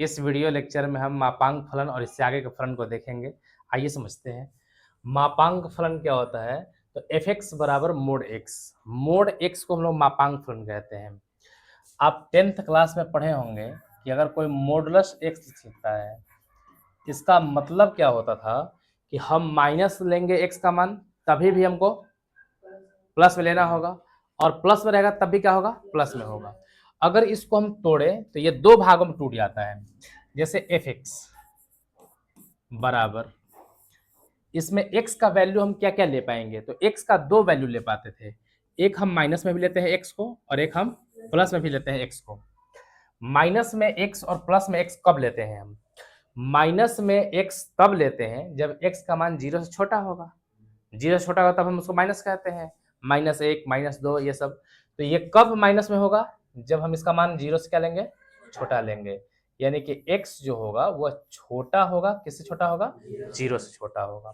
इस video lecture में हम मापांक फलन और इससे आगे के फलन को देखेंगे। आइए समझते हैं। मापांक फलन क्या होता है? तो एफ एक्स बराबर मोड एक्स। मोड एक्स को हम लोग मापांक फलन कहते हैं। आप 10th क्लास में पढ़े होंगे कि अगर कोई मॉडुलस एक्स लिखता है, इसका मतलब क्या होता था कि हम माइनस लेंगे एक्स का मान, तभी भी हमको प्लस में लेना होगा, और प्लस में रहेगा तब भी क्या होगा? प्लस में होगा। अगर इसको हम तोड़े तो ये दो भागों में टूट जाता है। जैसे एफ एक्स बराबर, इसमें x का वैल्यू हम क्या क्या ले पाएंगे? तो x का दो वैल्यू ले पाते थे। एक हम माइनस में भी लेते हैं x को, और एक हम प्लस में भी लेते हैं x को। माइनस में x और प्लस में x कब लेते हैं हम? माइनस में x तब लेते हैं जब x का मान 0 से छोटा होगा। 0 से छोटा होगा तब हम उसको माइनस कहते हैं। -1 -2 ये सब। तो ये कब माइनस में होगा? जब हम इसका मान 0 से क्या लेंगे? छोटा लेंगे। यानी कि x जो होगा वो छोटा होगा। किससे छोटा होगा? 0 से छोटा होगा।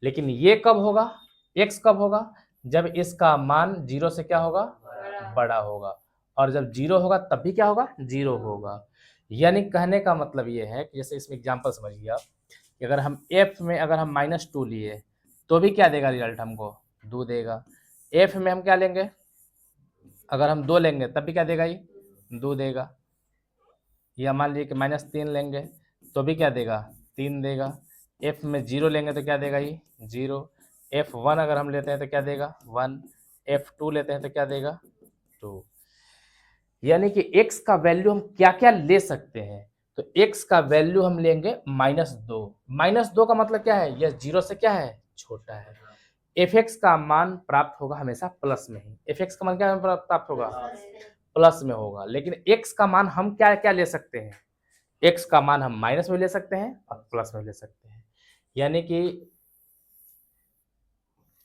लेकिन ये कब होगा? x कब होगा? जब इसका मान 0 से क्या होगा? बड़ा होगा। और जब 0 होगा तब भी क्या होगा? 0 होगा। यानी कहने का मतलब ये है कि जैसे इसमें एग्जांपल समझिए आप, कि अगर हम f में अगर हम -2 लिए तो भी क्या देगा रिजल्ट? हमको 2 देगा। f में हम क्या लेंगे? अगर हम 2 लेंगे तब भी क्या देगा? ये 2 देगा। या मान लीजिए कि -3 लेंगे तो भी क्या देगा? 3 देगा। f में 0 लेंगे तो क्या देगा? ये 0। f1 अगर हम लेते हैं तो क्या देगा? 1। f2 लेते हैं तो क्या देगा? 2। यानी कि x का वैल्यू हम क्या क्या ले सकते हैं? तो x का वैल्यू हम लेंगे -2। -2 का मतलब क्या है? यह 0 से क्या है? छोटा है। f(x) का मान प्राप्त होगा हमेशा प्लस में ही। f(x) का मान क्या प्राप्त होगा? प्लस में होगा। लेकिन x का मान हम क्या क्या ले सकते हैं? x का मान हम माइनस में ले सकते हैं और प्लस में ले सकते हैं। यानी कि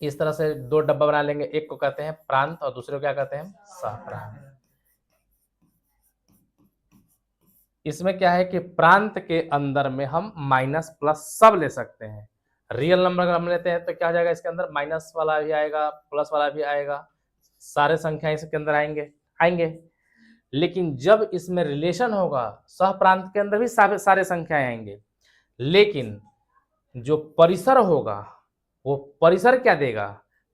इस तरह से दो डब्बा बना लेंगे। एक को कहते हैं प्रांत और दूसरे को क्या कहते हैं? सहप्रांत। इसमें क्या है कि प्रांत के अंदर में हम माइनस प्लस सब ले सकते हैं। रियल नंबर अगर हम लेते हैं तो क्या हो जाएगा? इसके अंदर माइनस वाला भी आएगा, प्लस वाला भी आएगा, सारे संख्या इसके अंदर आएंगे आएंगे। लेकिन जब इसमें रिलेशन होगा, सह प्रांत के अंदर भी सारे संख्याएं आएंगे। लेकिन जो परिसर होगा वो परिसर क्या देगा?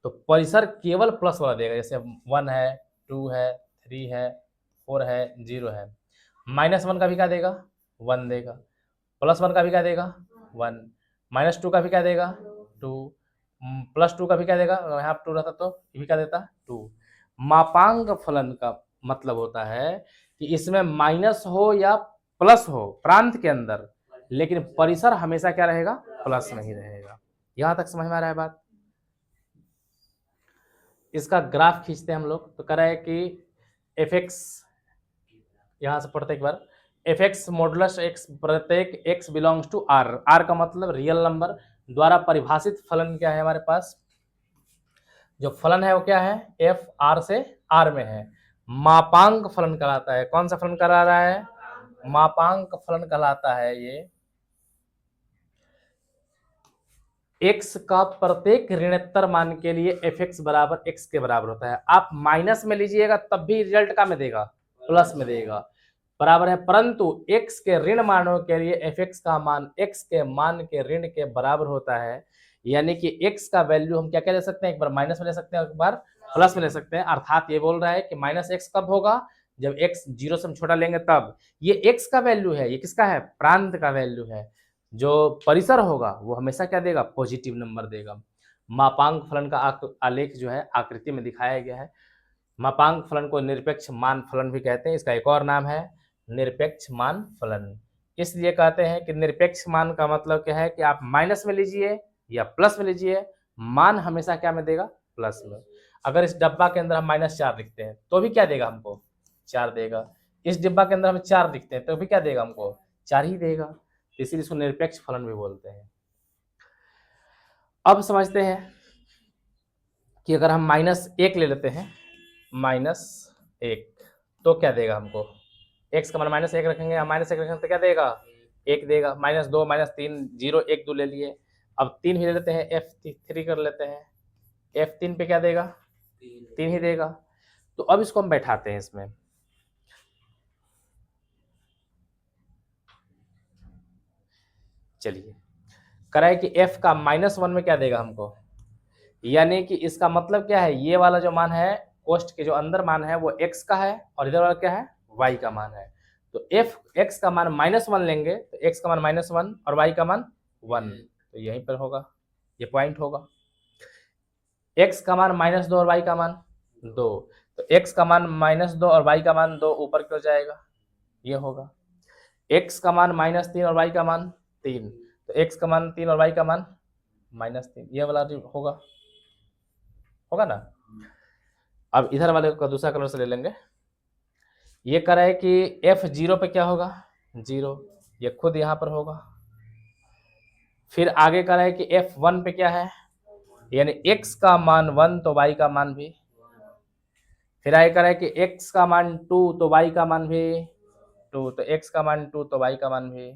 तो परिसर केवल प्लस वाला देगा। जैसे 1 है, 2 है, 3 है, 4 है, 0 है। -1 का भी क्या देगा? 1 देगा। +1 का भी क्या देगा? 1। -2 का भी क्या देगा? 2। +2 का भी क्या देगा? अगर यहाँ 2 रहता तो ये भी क्या देता? 2। मापांक फलन का मतलब होता है कि इसमें माइनस हो या प्लस हो प्रांत के अंदर, लेकिन परिसर हमेशा क्या रहेगा? प्लस में ही रहेगा। यहां तक समझ में आ रहा है बात? इसका ग्राफ खींचते हैं हम लोग। तो कह रहा है कि एफ एक्स, यहां से पढ़ते एक बार, एफ एक्स मॉडुलस एक्स प्रत्येक x belongs to r। r का मतलब रियल नंबर द्वारा परिभाषित फलन क्या है हमारे पास? जो फलन है वो क्या है? f r से r में है। मापांक फलन कहलाता है। कौन सा फलन कहला रहा है? मापांक फलन कहलाता है ये x का प्रत्येक ऋणोत्तर मान के लिए एफ एक्स बराबर x के बराबर होता है। आप माइनस में लीजिएगा तब भी रिजल्ट का में देगा? प्लस में देगा। बराबर है। परंतु x के ऋण मानों के लिए एफ एक्स का मान x के मान के ऋण के बराबर होता है। यानी कि x का वैल्यू हम क्या क्या ले सकते हैं? एक बार माइनस में ले सकते हैं, एक बार प्लस में ले सकते हैं। अर्थात ये बोल रहा है कि -x कब होगा? जब x 0 से हम छोटा लेंगे तब। ये x का वैल्यू है। ये किसका है? प्रांत का वैल्यू है। जो परिसर होगा वो हमेशा क्या देगा? पॉजिटिव नंबर देगा। मापांक फलन का आलेख जो है आकृति में दिखाया गया है। मापांक फलन को निरपेक्ष मान फलन भी कहते हैं। इसका एक और नाम है निरपेक्ष मान फलन। इसलिए कहते हैं कि निरपेक्ष मान का मतलब क्या है कि आप माइनस में लीजिए या प्लस में लीजिए, मान हमेशा क्या में देगा? प्लस में। अगर इस डब्बा के अंदर हम -4 लिखते हैं तो भी क्या देगा हमको? 4 देगा। इस डिब्बा के अंदर हम 4 लिखते हैं तो भी क्या देगा हमको? 4 ही देगा। इसीलिए इसको निरपेक्ष फलन भी बोलते हैं। अब समझते हैं कि अगर हम -1 ले लेते हैं, -1 तो क्या देगा हमको? x का मान -1 रखेंगे या -1 रखेंगे तो क्या देगा? 1 देगा। -2 -3 0 1 2 ले लिए। अब 3 भी ले लेते हैं, f3 कर लेते हैं। f3 पे क्या देगा? 3 ही देगा। तो अब इसको हम बैठाते हैं इसमें। चलिए, करा है कि f का -1 में क्या देगा हमको, यानी कि इसका मतलब क्या है, ये वाला जो मान है कोष्ठ के जो अंदर मान है वो x का है और इधर वाला क्या है, y का मान है। तो x का मान -1 लेंगे तो x का मान -1 और y का मान 1, तो यहीं पर होगा, ये पॉइंट होगा। x का मान -2 और y का मान 2, तो x का मान -2 और y का मान 2 ऊपर क्यों जाएगा, ये होगा। x का मान -3 और y का मान 3, तो x का मान 3 और y का मान -3, ये वाला होगा, होगा ना। अब इधर वाले को दूसरा कलर से ले लेंगे। ये कह रहा है कि f0 पे क्या होगा, 0, ये खुद यहाँ पर होगा। फिर आगे कह रहा है कि f1 पे क्या है, यानी x का मान 1 तो y का मान भी। फिर आगे कह रहा है कि x का मान 2 तो y का मान भी 2, तो x का मान 2 तो y का मान भी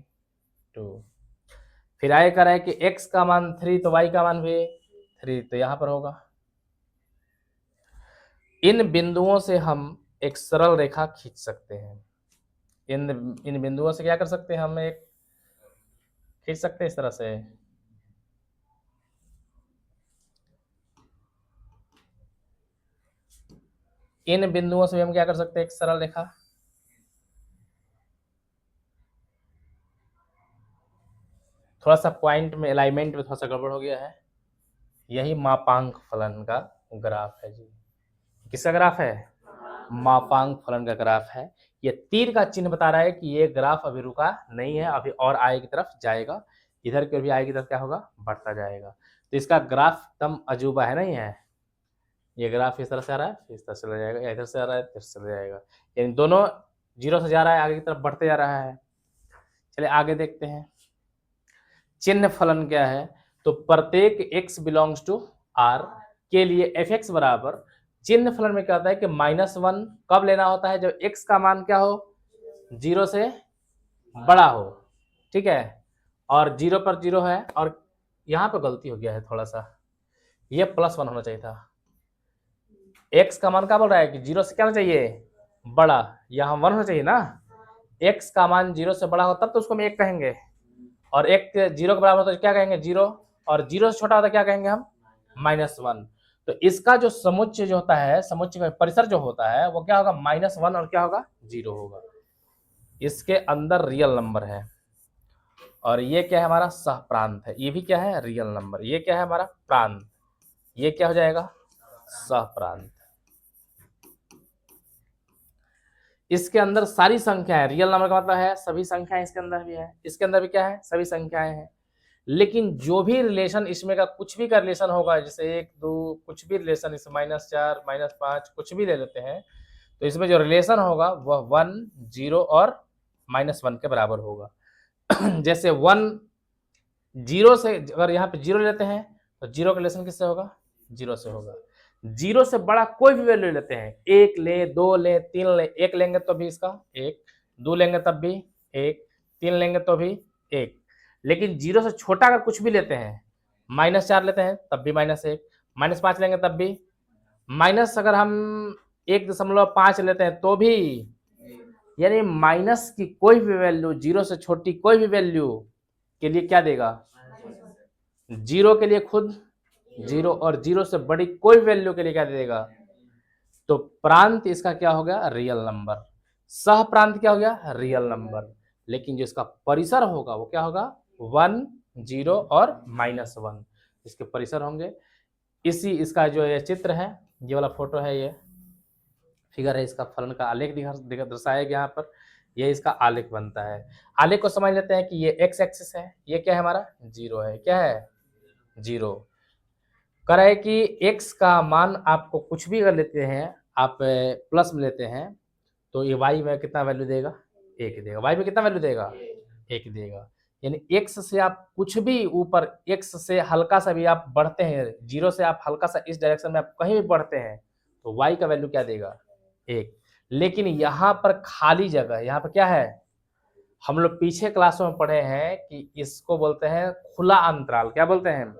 2। फिर आगे कह रहा है कि x का मान 3 तो y का मान भी 3, तो यहाँ पर होगा। इन बिंदुओं से हम एक सरल रेखा खींच सकते हैं। इन बिंदुओं से क्या कर सकते हैं, हम एक खींच सकते हैं इस तरह से। इन बिंदुओं से हम क्या कर सकते हैं, एक सरल रेखा। थोड़ा सा पॉइंट में अलाइनमेंट में थोड़ा सा गड़बड़ हो गया है। यही मापांक फलन का ग्राफ है जी। किसका ग्राफ है, मापांक फलन का ग्राफ है। ये तीर का चिन्ह बता रहा है कि ये ग्राफ अभी रुका नहीं है, अभी और आगे की तरफ जाएगा, इधर के भी आगे की तरफ क्या होगा, बढ़ता जाएगा। तो इसका ग्राफ एकदम अजूबा है, नहीं है। ये ग्राफ इस तरह से आ रहा है, इस तरह से चला जाएगा, या इधर से आ रहा है, इधर से चला जाएगा, यानी दोनों 0 से जा रहा है, आगे की तरफ बढ़ते जा रहा है। चलिए आगे देखते हैं। चिन्ह फलन क्या है, तो प्रत्येक x बिलोंग्स टू r के लिए f(x) बराबर, चिन्ह फलन में क्या होता है कि -1 कब लेना होता है, जब x का मान क्या हो, 0 से बड़ा हो, ठीक है। और 0 पर 0 है, और यहाँ पे गलती हो गया है थोड़ा सा, ये +1 होना चाहिए था। x का मान क्या बोल रहा है कि 0 से क्या होना चाहिए, बड़ा, यहाँ 1 होना चाहिए ना। x का मान 0 से बड़ा हो तब तो उसको हम 1 कहेंगे, और 1 0 के बराबर होता है तो क्या कहेंगे, 0, और 0 से छोटा होता है क्या कहेंगे हम, -1। तो इसका जो समुच्चय जो होता है, समुच्चय का परिसर जो होता है वो क्या होगा, -1 और क्या होगा, 0 होगा। इसके अंदर रियल नंबर है, और ये क्या है, हमारा सहप्रांत है। ये भी क्या है, रियल नंबर। ये क्या है, हमारा प्रांत। ये क्या हो जाएगा, सहप्रांत। इसके अंदर सारी संख्याएं, रियल नंबर का मतलब है सभी संख्याएं इसके अंदर भी है, इसके अंदर भी क्या है, सभी संख्याएं हैं। लेकिन जो भी रिलेशन इसमें का कुछ भी का रिलेशन होगा, जैसे 1 2 कुछ भी रिलेशन, इस -4 -5 कुछ भी ले लेते हैं, तो इसमें जो रिलेशन होगा वह 1 0 और -1 के बराबर होगा। जैसे 1 0 से, अगर यहाँ पे 0 लेते हैं तो 0 का रिलेशन किससे होगा, 0 से होगा। 0 से बड़ा कोई भी वैल्यू लेते हैं, 1 ले, 2 ले, 3 ले, 1 लेंगे तो भी इसका 1, 2 लेंगे तब भी 1, 3 लेंगे तो भी 1। लेकिन 0 से छोटा अगर कुछ भी लेते हैं, -4 लेते हैं तब भी -1, -5 लेंगे तब भी माइनस, अगर हम 1.5 लेते हैं तो भी, यानी माइनस की कोई भी वैल्यू, 0 से छोटी कोई भी वैल्यू के लिए क्या देगा, 0 के लिए खुद 0, और 0 से बड़ी कोई वैल्यू के लिए क्या देगा। तो प्रांत इसका क्या हो गया, रियल नंबर। सह प्रांत क्या हो गया, रियल नंबर। लेकिन जो इसका परिसर होगा वो क्या होगा, 1 0 और -1 इसके परिसर होंगे। इसी इसका जो ये चित्र है, ये वाला फोटो है, ये फिगर है, इसका फलन का आलेख दर्शाया गया यहाँ पर। ये इसका आलेख बनता है। आलेख को समझ लेते हैं कि ये x एक्सिस है, ये क्या है हमारा, 0 है, क्या है, 0। कह रहा है कि x का मान आपको कुछ भी अगर लेते हैं, आप प्लस में लेते हैं, तो ये y में कितना वैल्यू देगा, 1 देगा। y में कितना वैल्यू देगा, 1 देगा। यानी x से आप कुछ भी ऊपर, x से हल्का सा भी आप बढ़ते हैं, 0 से आप हल्का सा इस डायरेक्शन में आप कहीं भी बढ़ते हैं, तो y का वैल्यू क्या देगा, 1। लेकिन यहाँ पर खाली जगह, यहाँ पर क्या है, हम लोग पीछे क्लासों में पढ़े हैं कि इसको बोलते हैं खुला अंतराल। क्या बोलते हैं,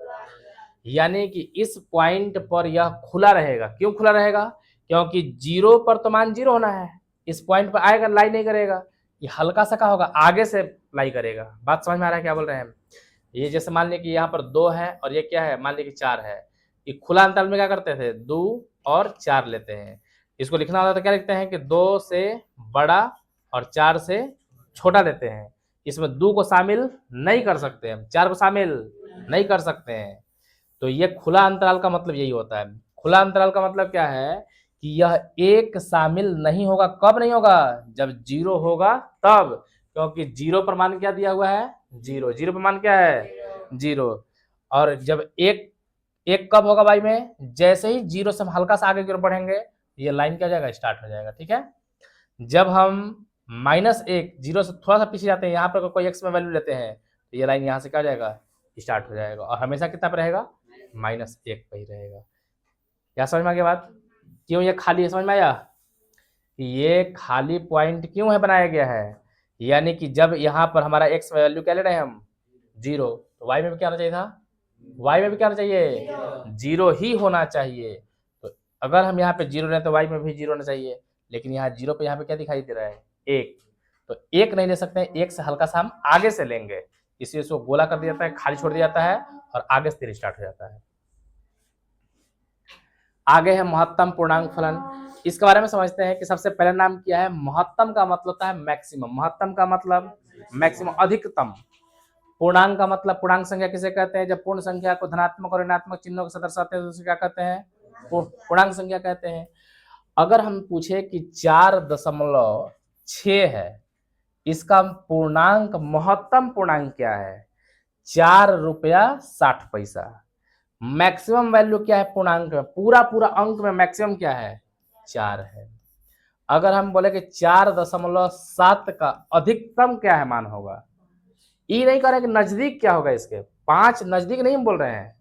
यानी कि इस पॉइंट पर यह खुला रहेगा। क्यों खुला रहेगा, क्योंकि 0 पर तो मान 0 होना है, इस पॉइंट पर आएगा लाई नहीं करेगा, ये हल्का सा क्या होगा, आगे से अप्लाई करेगा। बात समझ में आ रहा है क्या बोल रहे हैं? ये जैसे मान लिया कि यहाँ पर 2 है और ये क्या है, मान लिया कि 4 है। ये खुला अंतराल में क्या करते थे, 2 और 4 लेते हैं। इसको लिखना होता है तो क्या लिखते हैं कि 2 से बड़ा और 4 से छोटा लेते हैं। इसमें 2 को शामिल नहीं कर सकते हम, 4 को शामिल नहीं कर सकते हैं। तो ये खुला अंतराल का मतलब यही होता है। खुला अंतराल का मतलब क्या है कि यह एक शामिल नहीं होगा। कब नहीं होगा, जब 0 होगा तब, क्योंकि 0 पर मान क्या दिया हुआ है, 0। 0 पर मान क्या है, 0। और जब एक कब होगा भाई में, जैसे ही 0 से हम हल्का सा आगे की ओर बढ़ेंगे, ये लाइन क्या हो जाएगा, स्टार्ट हो जाएगा। ठीक है, जब हम -1 0 से थोड़ा सा पीछे जाते हैं, यहाँ पर कोई x में वैल्यू लेते हैं, तो ये लाइन यहाँ से क्या हो जाएगा, स्टार्ट हो जाएगा और हमेशा कितना पे रहेगा, -1 पे ही रहेगा। क्या समझ में आ गया बात? क्यों ये खाली है, समझ में आया कि ये खाली पॉइंट क्यों है बनाया गया है? यानी कि जब यहाँ पर हमारा x वैल्यू क्या ले रहे हैं हम, 0, तो y में भी क्या होना चाहिए था, y में भी क्या होना चाहिए, 0 ही होना चाहिए। तो अगर हम यहाँ पे 0 लें तो y में भी 0 होना चाहिए, लेकिन यहाँ 0 पे यहाँ पे क्या दिखाई दे रहा है, 1। तो 1 नहीं ले सकते हैं, 1 से हल्का सा हम आगे से लेंगे, इसलिए इसको गोला कर दिया जाता है, खाली छोड़ दिया जाता है और आगे से फिर स्टार्ट हो जाता है। आगे है महत्तम पूर्णांक फलन। इसके बारे में समझते हैं कि सबसे पहले नाम क्या है, महत्तम का मतलब होता है मैक्सिमम। महत्तम का मतलब मैक्सिमम, अधिकतम। पूर्णांक का मतलब, पूर्णांक संख्या किसे कहते हैं, जब पूर्ण संख्या को धनात्मक और ऋणात्मक चिन्हों के साथ दर्शाते हैं तो उसे क्या कहते हैं, पूर्णांक संख्या कहते हैं। अगर हम पूछे कि 4.6 है, इसका पूर्णांक, महत्तम पूर्णांक क्या है, 4 रुपया 60 पैसा। मैक्सिमम वैल्यू क्या है पूर्णांक में, पूरा पूरा अंक में मैक्सिमम क्या है, 4 है। अगर हम बोले कि 4.7 का अधिकतम क्या है मान होगा, ये नहीं कह रहे कि नजदीक क्या होगा, इसके 5 नजदीक नहीं बोल रहे हैं,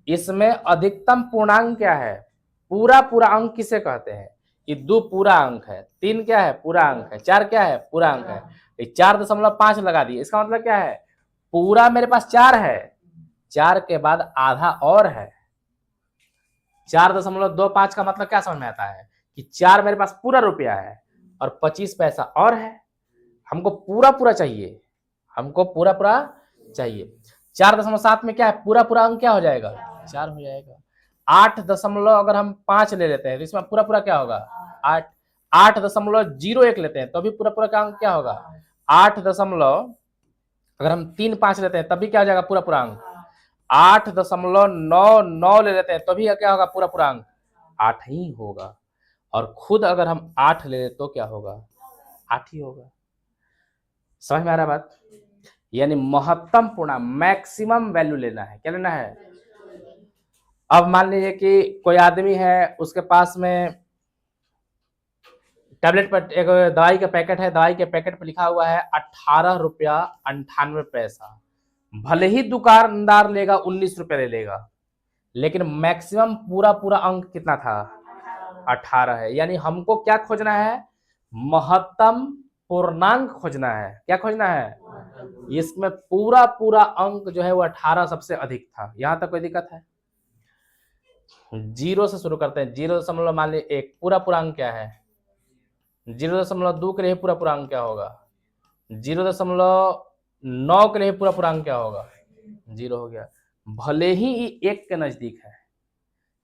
इसमें अधिकतम पूर्णांक क्या है, पूरा पूरा अंक किसे कहते हैं, ये 2 पूरा अंक है, 3 क्या है, पूरा अंक है, 4 क्या है, पूरा अंक है। 4.5 लगा दिए, इसका मतलब क्या है, पूरा मेरे पास 4 है, 4 के बाद आधा और है। 4.25 का मतलब क्या समझ में आता है कि 4 मेरे पास पूरा रुपया है और 25 पैसा और है। हमको पूरा पूरा चाहिए, हमको पूरा पूरा चाहिए। 4.7 में क्या है, पूरा पूरा अंक क्या हो जाएगा, 4 हो जाएगा। 8 दशमलव अगर हम 5 ले लेते हैं तो इसमें पूरा पूरा क्या होगा, 8। 8.01 लेते हैं तो भी पूरा पूरा का अंक क्या होगा, 8 दशमलव, अगर हम 3 5 लेते हैं तब भी क्या हो जाएगा, पूरा पूरा अंक। 8.99 ले लेते हैं तो भी क्या होगा, पूरा पूरा अंक 8 ही होगा। और खुद अगर हम 8 ले लेते तो क्या होगा, 8 ही होगा। समझ में आ रहा बात? यानी महत्तम पूर्णांक, मैक्सिमम वैल्यू लेना है, क्या लेना है। अब मान लीजिए कि कोई आदमी है, उसके पास में टैबलेट पर एक दवाई का पैकेट है, दवाई के पैकेट पर लिखा हुआ है 18 रुपया 98 पैसा। भले ही दुकानदार लेगा 19 रुपया ले लेगा, लेकिन मैक्सिमम पूरा पूरा अंक कितना था, 18 है। यानी हमको क्या खोजना है, महत्तम पूर्णांक खोजना है। क्या खोजना है, इसमें पूरा पूरा अंक जो है वो 18 सबसे अधिक था। यहां तक कोई दिक्कत है? 0 से शुरू करते हैं। 0 मान लीजिए 1, पूरा पूरा अंक क्या है, 0.2 के लिए पूरा पूरा अंक क्या होगा, 0.9 के लिए पूरा पूरा अंक क्या होगा, 0 हो गया। भले ही 1 के नजदीक है,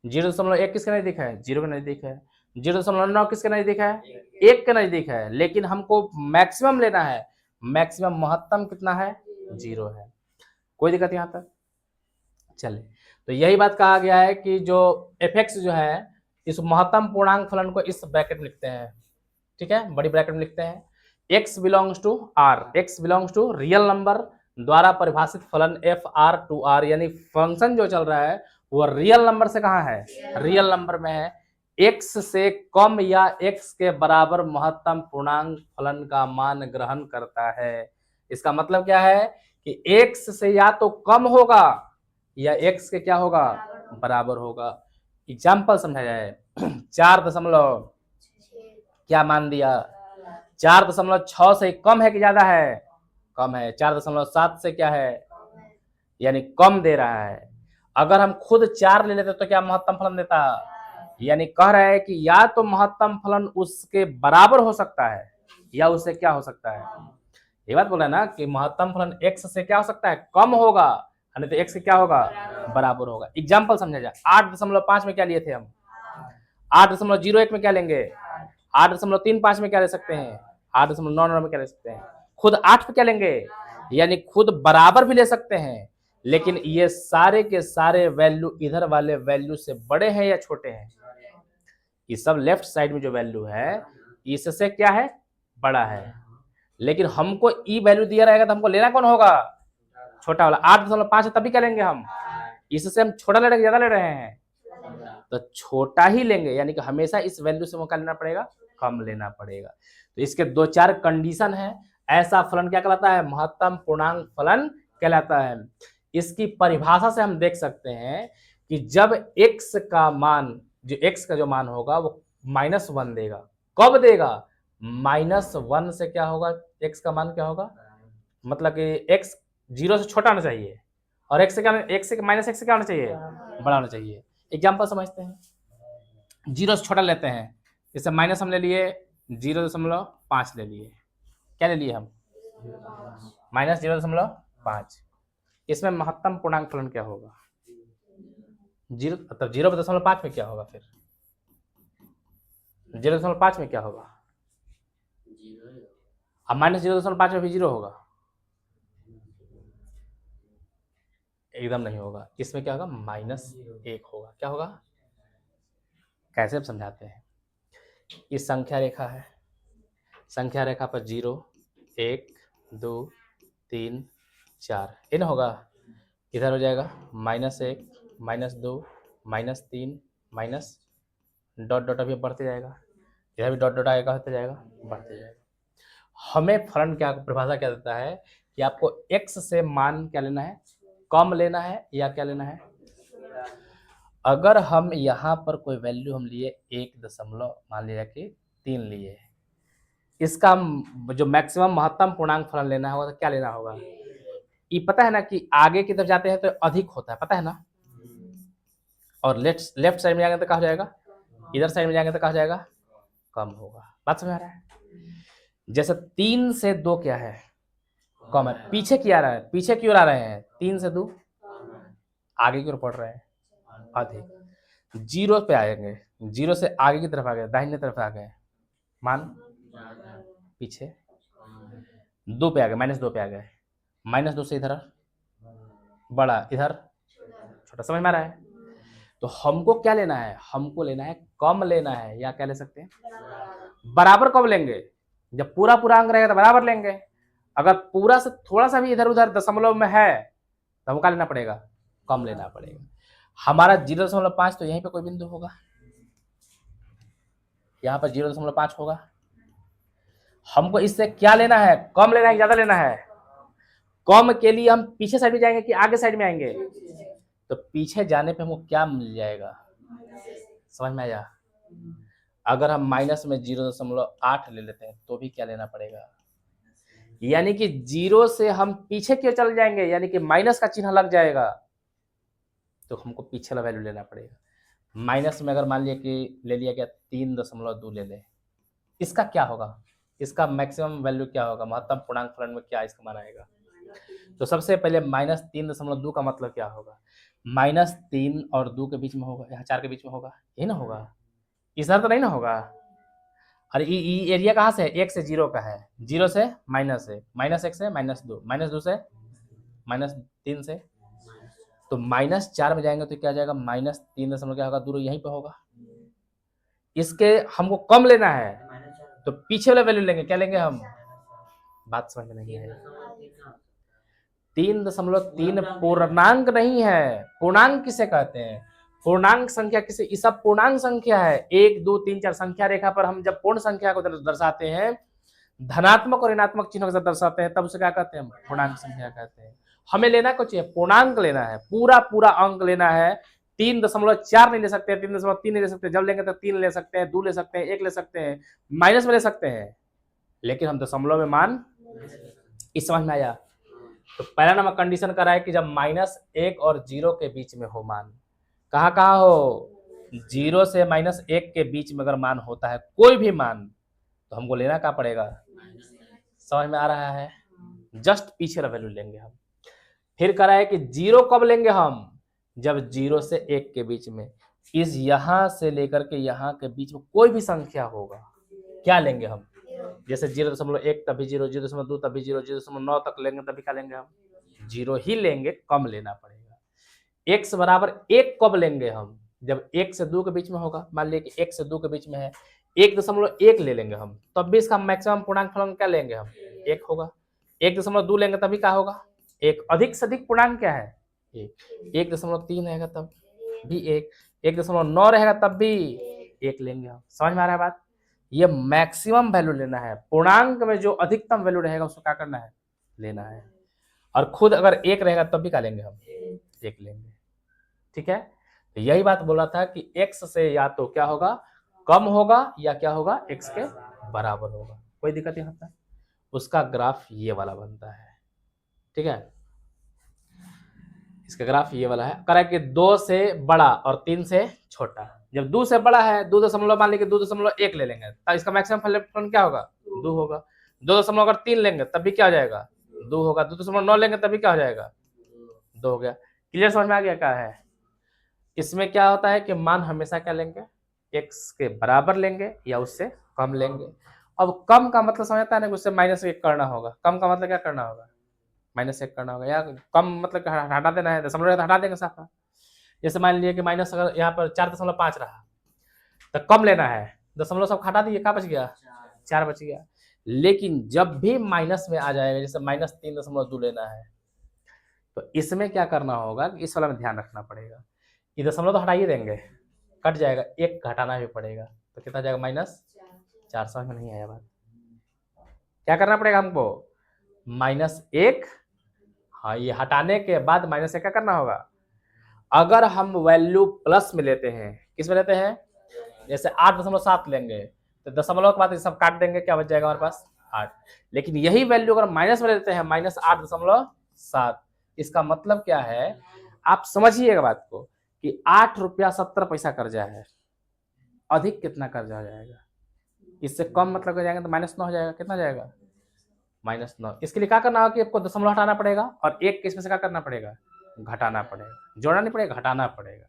0.1 किसके नजदीक है, 0 के नजदीक है। 0.9 किसके नजदीक है, 1 के नजदीक है, लेकिन हमको मैक्सिमम लेना है। मैक्सिमम महत्तम कितना है, 0 है। कोई दिक्कत यहाँ तक? चले, तो यही बात कहा गया है कि जो एफएक्स जो है, इस महत्तम पूर्णांक फलन को इस ब्रैकेट में लिखते हैं। ठीक है, बड़ी ब्रैकेट में लिखते हैं, x belongs to r, x belongs to real number द्वारा परिभाषित फलन FR2R। यानी फंक्शन जो चल रहा है वो रियल नंबर से कहाँ है, रियल नंबर में है। x से कम या x के बराबर महत्तम पूर्णांक फलन का मान ग्रहण करता है। इसका मतलब क्या है कि x से या तो कम होगा या x के क्या होगा, बराबर होगा। एग्जाम्पल समझा जाए, 4 दशमलव क्या मान दिया, 4.6 से कम है कि ज्यादा है, कम है। 4.7 से क्या है, यानी कम दे रहा है। अगर हम खुद 4 ले लेते तो क्या महत्तम फलन देता, यानी कह रहा है कि या तो महत्तम फलन उसके बराबर हो सकता है या उससे क्या हो सकता है? ये बात बोला ना कि महत्तम फलन x से क्या हो सकता है? कम होगा, नहीं तो x से क्या होगा? बराबर होगा। एग्जाम्पल समझा जाए, 8.5 में क्या लिए थे हम? 8.01 में क्या लेंगे? 8.35 में क्या ले सकते हैं? 8.99 में क्या ले सकते हैं? खुद 8 पे क्या लेंगे? यानी खुद बराबर भी ले सकते हैं, लेकिन ये सारे के सारे वैल्यू इधर वाले वैल्यू से बड़े हैं या छोटे हैं? ये सब लेफ्ट साइड में जो वैल्यू है इससे क्या है? बड़ा है। लेकिन हमको ई वैल्यू दिया रहेगा तो हमको लेना कौन होगा? छोटा वाला। 8.5 है तभी क्या लेंगे हम? इससे हम छोटा ले रहे हैं, ज्यादा ले रहे हैं? तो छोटा ही लेंगे, यानी कि हमेशा इस वैल्यू से क्या लेना पड़ेगा? कम लेना पड़ेगा। तो इसके 2-4 कंडीशन है। ऐसा फलन क्या कहलाता है? महत्तम पूर्णांक फलन कहलाता है। इसकी परिभाषा से हम देख सकते हैं कि जब x का मान, जो x का जो मान होगा वो -1 देगा। कब देगा? -1 से क्या होगा? x का मान क्या होगा? मतलब कि x 0 से छोटा होना चाहिए और x से क्या, x से -x से क्या होना चाहिए? बड़ा होना चाहिए। एग्जाम्पल समझते हैं, 0 से छोटा लेते हैं। जैसे माइनस हम ले लिए 0.5 ले लिए। क्या ले लिए हम? -0.5। इसमें महत्तम पूर्णांक फलन क्या होगा? 0, मतलब 0.5 में क्या होगा? फिर 0.5 में क्या होगा? अब -0.5 में भी 0 होगा? एकदम नहीं होगा। इसमें क्या होगा? -1 होगा। क्या होगा? कैसे हम समझाते हैं? इस संख्या रेखा है, संख्या रेखा पर 0, 1, 2, 3, 4 इन होगा। इधर हो जाएगा -1, -2, -3, माइनस डॉट डॉट अभी बढ़ते जाएगा। इधर भी डॉट डॉट आएगा, होते जाएगा, बढ़ते जाएगा। हमें फलन क्या परिभाषा क्या देता है कि आपको x से मान क्या लेना है? कम लेना है या क्या लेना है? अगर हम यहाँ पर कोई वैल्यू हम लिए 1 मान लिया कि 3 लिए, इसका जो मैक्सिमम महत्तम पूर्णांक फलन लेना होगा तो क्या लेना होगा? ये पता है ना कि आगे की तरफ जाते हैं तो अधिक होता है, पता है ना? और लेफ्ट साइड में जाएंगे तो क्या हो जाएगा? इधर साइड में जाएंगे तो क्या हो जाएगा? कम होगा। बात समझ आ रहा है? जैसे 3 से 2 क्या है? कम है। पीछे की आ रहा है, पीछे की ओर आ रहे हैं। 3 से 2 आगे की ओर पढ़ रहे हैं, अधिक। 0 पे आएंगे, 0 से आगे की तरफ आ गए, दाहिने तरफ आ गए, मान पीछे। 2 पे आ गए, -2 पे आ गए, -2 से इधर बड़ा, इधर छोटा। समझ में आ रहा है? तो हमको क्या लेना है? हमको लेना है कम लेना है, या क्या ले सकते हैं? बराबर कब लेंगे? जब पूरा पूरा अंक रहेगा तो बराबर लेंगे। अगर पूरा से थोड़ा सा भी इधर उधर दशमलव में है तो हमको क्या लेना पड़ेगा? कम लेना पड़ेगा। हमारा 0.5 तो यहीं पे कोई बिंदु होगा, यहाँ पर 0.5 होगा। हमको इससे क्या लेना है? कम लेना है, ज्यादा लेना है? कम के लिए हम पीछे साइड में जाएंगे कि आगे साइड में आएंगे? तो पीछे जाने पे हमको क्या मिल जाएगा? समझ में आया? अगर हम माइनस में 0.8 ले लेते हैं तो भी क्या लेना पड़ेगा? यानी कि 0 से हम पीछे क्यों चल जाएंगे, यानी कि माइनस का चिन्ह लग जाएगा, तो हमको पीछे वाला वैल्यू लेना पड़ेगा। माइनस में अगर मान लिया कि ले लिया गया 3.2 ले ले, इसका क्या होगा? इसका मैक्सिमम वैल्यू क्या होगा? महत्तम पूर्णांक फलन में क्या इसका मान आएगा? तो सबसे पहले -3.2 का मतलब क्या होगा? -3 और 2 के बीच में होगा, यहाँ 4 के बीच में होगा, ये ना होगा? इस तरह तो नहीं ना होगा? अरे ये एरिया कहाँ से है? 1 से 0 का है, 0 से माइनस है, -1 से -2, -2 से -3 से, तो -4 में जाएंगे तो क्या जाएगा? -3 क्या होगा? 2 यहीं पे होगा। इसके हमको कम लेना है तो पीछे वाला वैल्यू लेंगे। क्या लेंगे हम? बात समझ में नहीं है? 3.3 पूर्णांक नहीं है। पूर्णांक किसे कहते हैं? पूर्णांक संख्या किसे? ये सब पूर्णांक संख्या है। 1, 2, 3, 4 संख्या रेखा पर हम जब पूर्ण संख्या को दर्शाते हैं, धनात्मक और ऋणात्मक चिन्हों के साथ दर्शाते हैं, तब उसे क्या कहते हैं? पूर्णांक संख्या कहते हैं। हमें लेना कुछ है, पूर्णांक लेना है, पूरा पूरा अंक लेना है। 3.4 नहीं ले सकते, 3.3 नहीं ले सकते। जब लेंगे तो 3 ले सकते हैं, 2 ले सकते हैं, 1 ले सकते हैं, माइनस में ले सकते हैं, लेकिन हम दशमलव में मान। इस समझ में आया? तो पहला नंबर कंडीशन करा है कि जब -1 और 0 के बीच में हो मान। कहाँ कहाँ हो? 0 से -1 के बीच में अगर मान होता है कोई भी मान, तो हमको लेना क्या पड़ेगा? समझ में आ रहा है? जस्ट पीछे का वैल्यू लेंगे हम। फिर कह रहा है कि 0 कब लेंगे हम? जब 0 से 1 के बीच में, इस यहां से लेकर के यहां के बीच में कोई भी संख्या होगा, क्या लेंगे हम? जैसे 0.1 तभी 0, 0.2 तभी 0, 0.9 तक लेंगे तभी क्या लेंगे हम? 0 ही लेंगे, कम लेना पड़ेगा। x बराबर 1 कब लेंगे हम? जब 1 से 2 के बीच में होगा। मान लिया कि 1 से 2 के बीच में है, 1.1 ले लेंगे हम, तब भी इसका मैक्सिमम पूर्णांक फलन क्या लेंगे हम? 1 होगा। 1.2 लेंगे तभी क्या होगा? 1। अधिक से अधिक पूर्णांक क्या है? 1। 1.3 रहेगा तब भी 1। 1.9 रहेगा तब भी 1 लेंगे हम। समझ में आ रहा है बात? ये मैक्सिमम वैल्यू लेना है, पूर्णांक में जो अधिकतम वैल्यू रहेगा उसको क्या करना है? लेना है। और खुद अगर 1 रहेगा तब भी क्या लेंगे हम? 1 लेंगे। ठीक है, तो यही बात बोला था कि x से या तो क्या होगा? कम होगा, या क्या होगा? x के बराबर होगा। कोई दिक्कत यहाँ पर? उसका ग्राफ ये वाला बनता है। ठीक है, इसका ग्राफ ये वाला है। करा कि 2 से बड़ा और 3 से छोटा। जब 2 से बड़ा है, 2 मान लीजिए 2.1 ले लेंगे, तो इसका मैक्सिमम फलन क्या होगा? 2 होगा। 2.3 लेंगे तब भी क्या हो जाएगा? 2 होगा। 2.9 लेंगे तब भी क्या हो जाएगा? 2 हो गया। क्लियर? समझ में आ गया क्या है? इसमें क्या होता है कि मान हमेशा क्या लेंगे? x के बराबर लेंगे या उससे कम लेंगे। अब कम का मतलब समझता है ना, उससे -1 करना होगा। कम का मतलब क्या करना होगा? -1 करना होगा। या कम मतलब हटा देना है, दशमलव हटा देंगे साफा। जैसे मान लीजिए कि माइनस अगर यहाँ पर 4.5 रहा, तो कम लेना है, दशमलव सब हटा दिए, क्या बच गया? 4 बच गया। लेकिन जब भी माइनस में आ जाएगा, जैसे -3.2 लेना है, तो इसमें क्या करना होगा कि इस वाला में ध्यान रखना पड़ेगा। ये दशमलव तो हटाइए देंगे, कट जाएगा, 1 घटाना भी पड़ेगा, तो कितना जाएगा? -4। समझ में नहीं आया बात? क्या करना पड़ेगा हमको? -1। हाँ, ये हटाने के बाद -1 क्या करना होगा? अगर हम वैल्यू प्लस में लेते हैं, किस में लेते हैं? जैसे 8.7 लेंगे, तो दशमलव के बाद ये सब काट देंगे, क्या बच जाएगा हमारे पास? 8। लेकिन यही वैल्यू अगर माइनस में लेते हैं, -8.7, इसका मतलब क्या है? आप समझिएगा बात को कि 8 रुपया 70 पैसा कर्जा है। अधिक कितना कर्जा हो जाएगा? इससे कम मतलब कर जाएंगे तो -9 हो जाएगा। कितना जाएगा? -9। इसके लिए क्या करना होगा कि आपको दशमलव हटाना पड़ेगा, और 1 के इसमें से क्या करना पड़ेगा? घटाना पड़ेगा। जोड़ना नहीं पड़ेगा, घटाना पड़ेगा।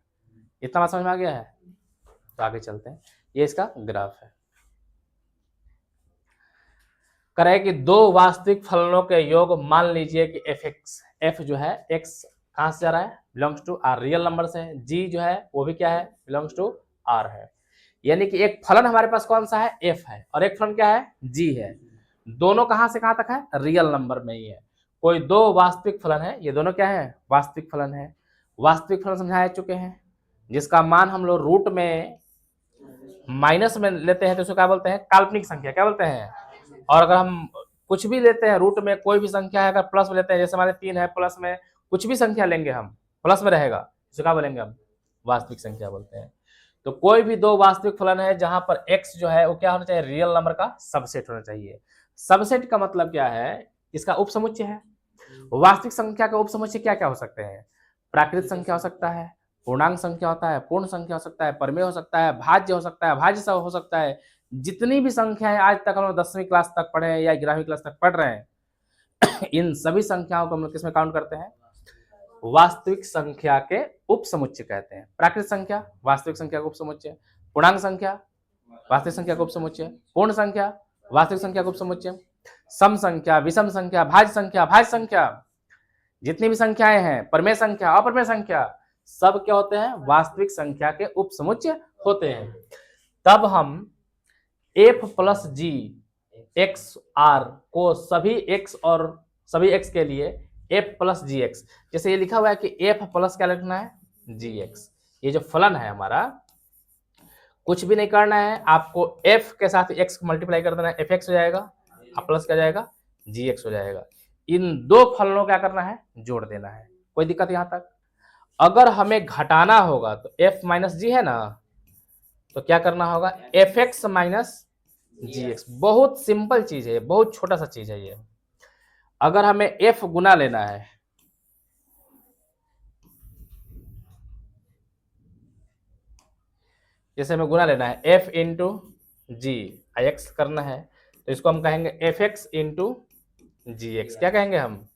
इतना बात समझ में आ गया है? तो आगे चलते हैं। ये इसका ग्राफ है। करे कि दो वास्तविक फलनों के योग, मान लीजिए कि f जो है x कहां से जा रहा है? Belongs to r, real number से है। g जो है वो भी क्या है? बिलोंग्स टू r है। यानी कि एक फलन हमारे पास कौन सा है? f है, और एक फलन क्या है? g है। दोनों कहां से कहां तक है? रियल नंबर में ही है। कोई दो वास्तविक फलन है, ये दोनों क्या है? वास्तविक फलन है। वास्तविक फलन समझा चुके हैं, जिसका मान हम लोग रूट में माइनस में लेते हैं तो उसको क्या बोलते हैं? काल्पनिक संख्या। क्या बोलते हैं? और अगर हम कुछ भी लेते हैं रूट में, कोई भी संख्या है, अगर प्लस में लेते हैं, जैसे हमारे 3 है, प्लस में कुछ भी संख्या लेंगे हम, प्लस में रहेगा, तो क्या बोलेंगे हम? वास्तविक संख्या बोलते हैं। तो कोई भी दो वास्तविक फलन है जहां पर x जो है वो क्या होना चाहिए? रियल नंबर का सबसेट होना चाहिए। सबसेट का मतलब क्या है? इसका उपसमुच्चय है। वास्तविक संख्या का उपसमुच्चय क्या क्या हो सकते हैं? प्राकृत संख्या हो सकता है, पूर्णांक संख्या होता है, पूर्ण संख्या हो सकता है, परमेय हो सकता है, भाज्य हो सकता है, भाज्य हो सकता है। जितनी भी संख्या है, आज तक हम लोग 10वीं क्लास तक पढ़े हैं या 11वीं क्लास तक पढ़ रहे हैं, इन सभी संख्याओं को हम लोग किसमें काउंट करते हैं? वास्तविक संख्या के उपसमुच्चय कहते हैं। प्राकृत संख्या वास्तविक संख्या का उपसमुच्चय, पूर्णांक संख्या वास्तविक संख्या का उपसमुच्चय, पूर्ण संख्या वास्तविक संख्या का उपसमुच्चय, सम संख्या, विषम संख्या, भाज्य संख्या, जितनी भी संख्याएं हैं, परमेय संख्या, अपरमेय संख्या, सब क्या होते हैं? वास्तविक संख्या के उपसमुच्चय होते हैं। तब हम f plus g x r को सभी x और सभी x के लिए f प्लस जी एक्स, जैसे ये लिखा हुआ है कि f प्लस क्या लिखना है? जी एक्स। ये जो फलन है हमारा, कुछ भी नहीं करना है आपको, f के साथ x को मल्टीप्लाई कर देना है, fx हो जाएगा, और प्लस क्या जाएगा? gx हो जाएगा। इन दो फलनों क्या करना है? जोड़ देना है। कोई दिक्कत यहां तक? अगर हमें घटाना होगा तो f माइनस जी है ना, तो क्या करना होगा? fx minus gx। बहुत सिंपल चीज है, बहुत छोटा सा चीज है ये। अगर हमें f गुना लेना है, जैसे हमें गुना लेना है f इंटू जी एक्स करना है, तो इसको हम कहेंगे F x into g x, क्या कहेंगे हम?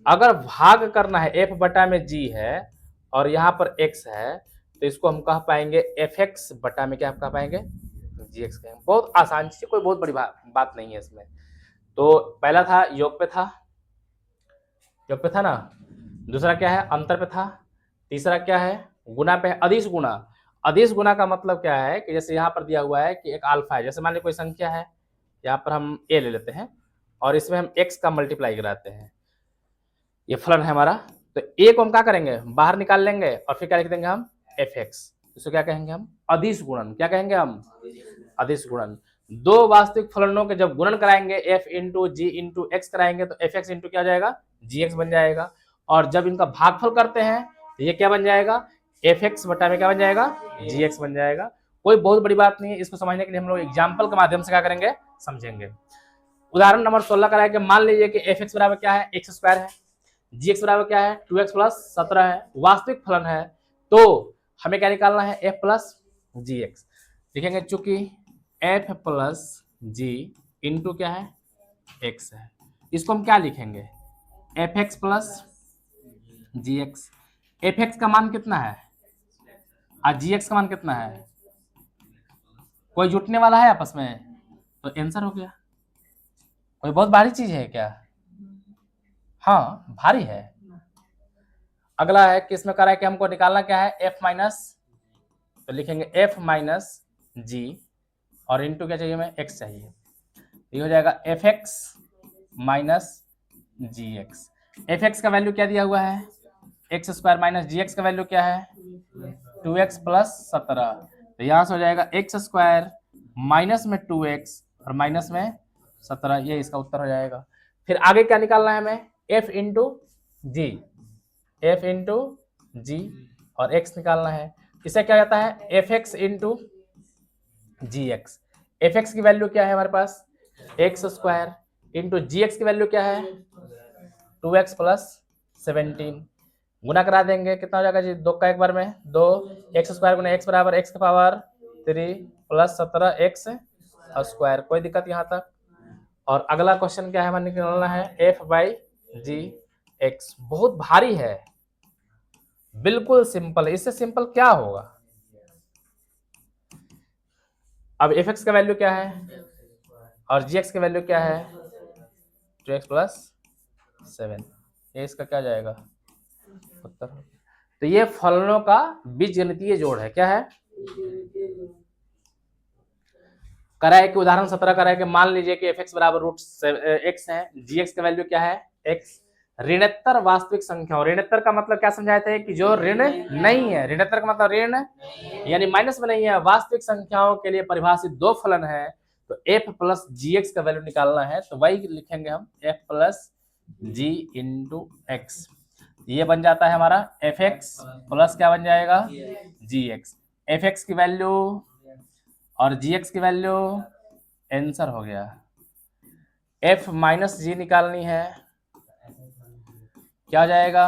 अगर भाग करना है एफ बटा में जी है और यहाँ पर एक्स है, तो इसको हम कह पाएंगे एफ एक्स बटा में क्या कह पाएंगे? जी एक्स कहेंगे। बहुत आसान चीज, कोई बहुत बड़ी बात नहीं है इसमें। तो पहला था योग पे था, योग पे था ना, दूसरा क्या है? अंतर पे था, तीसरा क्या है? गुना पे है, अदिश गुना। अदिश गुना का मतलब क्या है कि जैसे यहाँ पर दिया हुआ है कि एक अल्फा है, जैसे मान लीजिए कोई संख्या है, यहाँ पर हम ए ले लेते हैं और इसमें हम एक्स का मल्टीप्लाई कराते हैं, ये फलन है हमारा। तो ए को हम क्या करेंगे? बाहर निकाल लेंगे और फिर क्या लिख देंगे हम? F x. इसको क्या कहेंगे हम? अदिश गुणन। क्या कहेंगे हम? अदिश गुणन। दो वास्तविक फलनों के जब गुणन कराएंगे, एफ इंटू जी इंटू एक्स कराएंगे, तो एफ एक्स इंटू क्या जाएगा? जी एक्स बन जाएगा। और जब इनका भागफल करते हैं तो ये क्या बन जाएगा? एफ एक्स बटा में क्या बन जाएगा? जी एक्स बन जाएगा। कोई बहुत बड़ी बात नहीं है, इसको समझने के लिए हम लोग एग्जाम्पल के माध्यम से क्या करेंगे? समझेंगे। उदाहरण नंबर 16 कराए कि मान लीजिए कि एफ एक्स बराबर क्या है? एक्स स्क्वायर है, जी एक्स बराबर क्या है? 2x प्लस 17 है, वास्तविक फलन है। तो हमें क्या निकालना है? f plus g x. लिखेंगे चूंकि f प्लस जी इंटू क्या है? x है, इसको हम क्या लिखेंगे? F x plus g x. F x का मान कितना है और जी एक्स का मान कितना है? कोई जुटने वाला है आपस में? तो आंसर हो गया। कोई बहुत भारी चीज है क्या? हाँ भारी है। अगला है कि इसमें कह रहा है कि हमको निकालना क्या है? एफ माइनस, तो लिखेंगे एफ माइनस जी और इंटू क्या चाहिए हमें? एक्स चाहिए। ये हो जाएगा f x minus g x. F x का वैल्यू क्या दिया हुआ है? X square minus g x का वैल्यू क्या है? 2x plus 17। तो यहाँ से हो जाएगा एक्स स्क्वायर माइनस में 2x और माइनस में 17, ये इसका उत्तर हो जाएगा। फिर आगे क्या निकालना है हमें? f इंटू जी, एफ इंटू जी और x निकालना है। इसे क्या जाता है? F x into g x. F x की वैल्यू क्या है हमारे पास? X square into g x की वैल्यू क्या है? 2x plus 17। गुना करा देंगे, कितना हो जाएगा जी? दो का एक बार में दो, एक्स स्क्वायर गुना एक्स बराबर एक्स का पावर 3 प्लस 17 एक्स स्क्वायर। कोई दिक्कत यहाँ तक? और अगला क्वेश्चन क्या है हमें निकालना है? F by g x. बहुत भारी है, बिल्कुल सिंपल है, इससे सिंपल क्या होगा? अब एफ एक्स का वैल्यू क्या है और जी एक्स का वैल्यू क्या है? 2x plus 7। ये इसका क्या जाएगा? उत्तर। तो ये फलनों का बीजगणितीय जोड़ है। क्या है? करा है कि उदाहरण 17 करा है कि मान लीजिए कि एफ एक्स बराबर रूट एक्स है, जी एक्स का वैल्यू क्या है? एक्स। ऋणोत्तर वास्तविक संख्याओं, ऋणोत्तर का मतलब क्या समझाए थे कि जो ऋण नहीं है, ऋणोत्तर का मतलब ऋण यानी माइनस में नहीं है, वास्तविक संख्याओं के लिए परिभाषित दो फलन है। तो एफ प्लस जी एक्स का वैल्यू निकालना है, तो वही लिखेंगे हम एफ प्लस जी इंटू एक्स। ये बन जाता है हमारा एफ एक्स प्लस क्या बन जाएगा? जी एक्स। एफ एक्स की वैल्यू और जी एक्स की वैल्यू आंसर हो गया। एफ माइनस जी निकालनी है, क्या हो जाएगा?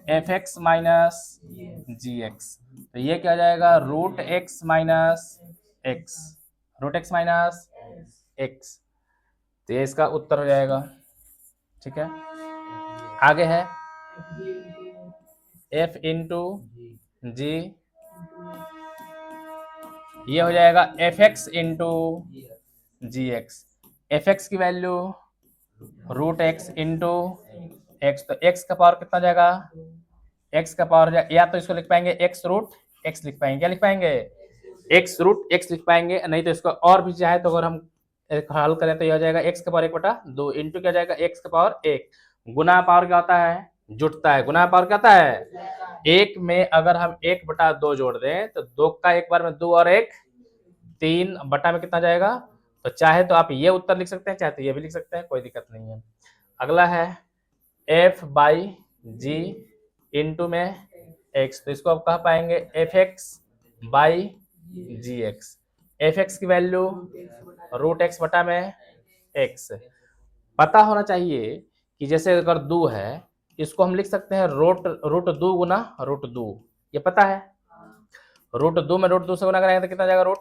F x minus g x. तो ये क्या हो जाएगा? Root x minus x, root x minus x. तो ये इसका उत्तर हो जाएगा। ठीक है, आगे है एफ इंटू जी, ये हो जाएगा f x into g x. F x की value root x into x, तो एक्स का पावर कितना जाएगा? एक्स का पावर या तो इसको लिख पाएंगे एक्स रूट एक्स लिख पाएंगे, क्या लिख पाएंगे? एक्स रूट एक्स लिख पाएंगे, नहीं तो इसको और भी चाहे तो अगर हम हल करें तो यह हो जाएगा एक्स का पावर 1/2 इंटू क्या जाएगा? एक्स का पावर 1। गुना पावर क्या होता है? जुटता है। गुना पावर क्या होता है? एक में अगर हम 1/2 जोड़ दें तो दो का एक बार में दो और एक 3 बटा में कितना जाएगा? तो चाहे तो आप ये उत्तर लिख सकते हैं, चाहे तो ये भी लिख सकते हैं, कोई दिक्कत नहीं है। अगला है एफ बाई जी इंटू में एक्स, तो इसको आप कह पाएंगे f x by g x. F x की वैल्यू रूट एक्स बटा में एक्स। पता होना चाहिए कि जैसे अगर 2 है, इसको हम लिख सकते हैं रूट रूट 2 गुना रूट 2, ये पता है। रूट 2 में रूट 2 से गुना करेंगे तो कितना जाएगा? रूट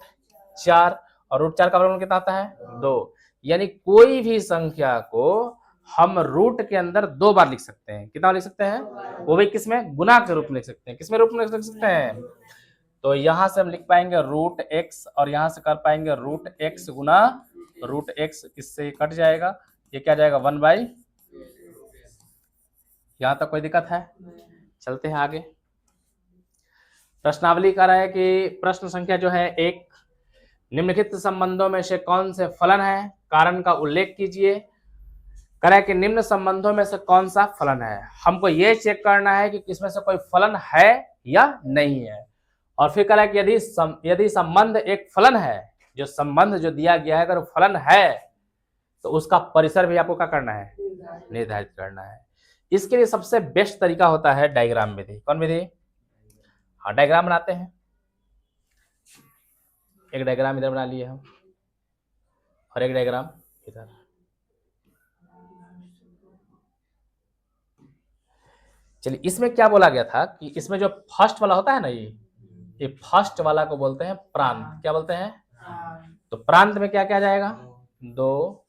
4, और रूट 4 का वर्गमूल कितना आता है? 2। यानी कोई भी संख्या को हम रूट के अंदर 2 बार लिख सकते हैं। कितना लिख सकते हैं? वो भी किसमें? गुना के रूप में लिख सकते हैं। किसमें रूप में लिख सकते हैं? तो यहां से हम लिख पाएंगे रूट एक्स और यहां से कर पाएंगे रूट एक्स गुना रूट एक्स, इससे कट जाएगा, ये क्या जाएगा 1/। यहां तक कोई दिक्कत है? चलते हैं आगे। प्रश्नावली कह रहा है कि प्रश्न संख्या जो है 1, निम्नलिखित संबंधों में से कौन से फलन है, कारण का उल्लेख कीजिए। कह रहा है कि निम्न संबंधों में से कौन सा फलन है। हमको ये चेक करना है कि किसमें से कोई फलन है या नहीं है। और फिर कह रहा है कि यदि संबंध एक फलन है, जो संबंध जो दिया गया है अगर फलन है तो उसका परिसर भी आपको क्या करना है? निर्धारित करना है। इसके लिए सबसे बेस्ट तरीका होता है डायग्राम विधि। कौन विधि? हाँ, डायग्राम बनाते हैं। एक डायग्राम इधर बना लिए हम और एक डायग्राम इधर। चलिए, इसमें क्या बोला गया था कि इसमें जो फर्स्ट वाला होता है ना, ये फर्स्ट वाला को बोलते हैं प्रांत। क्या बोलते हैं? तो प्रांत में क्या क्या जाएगा? 2,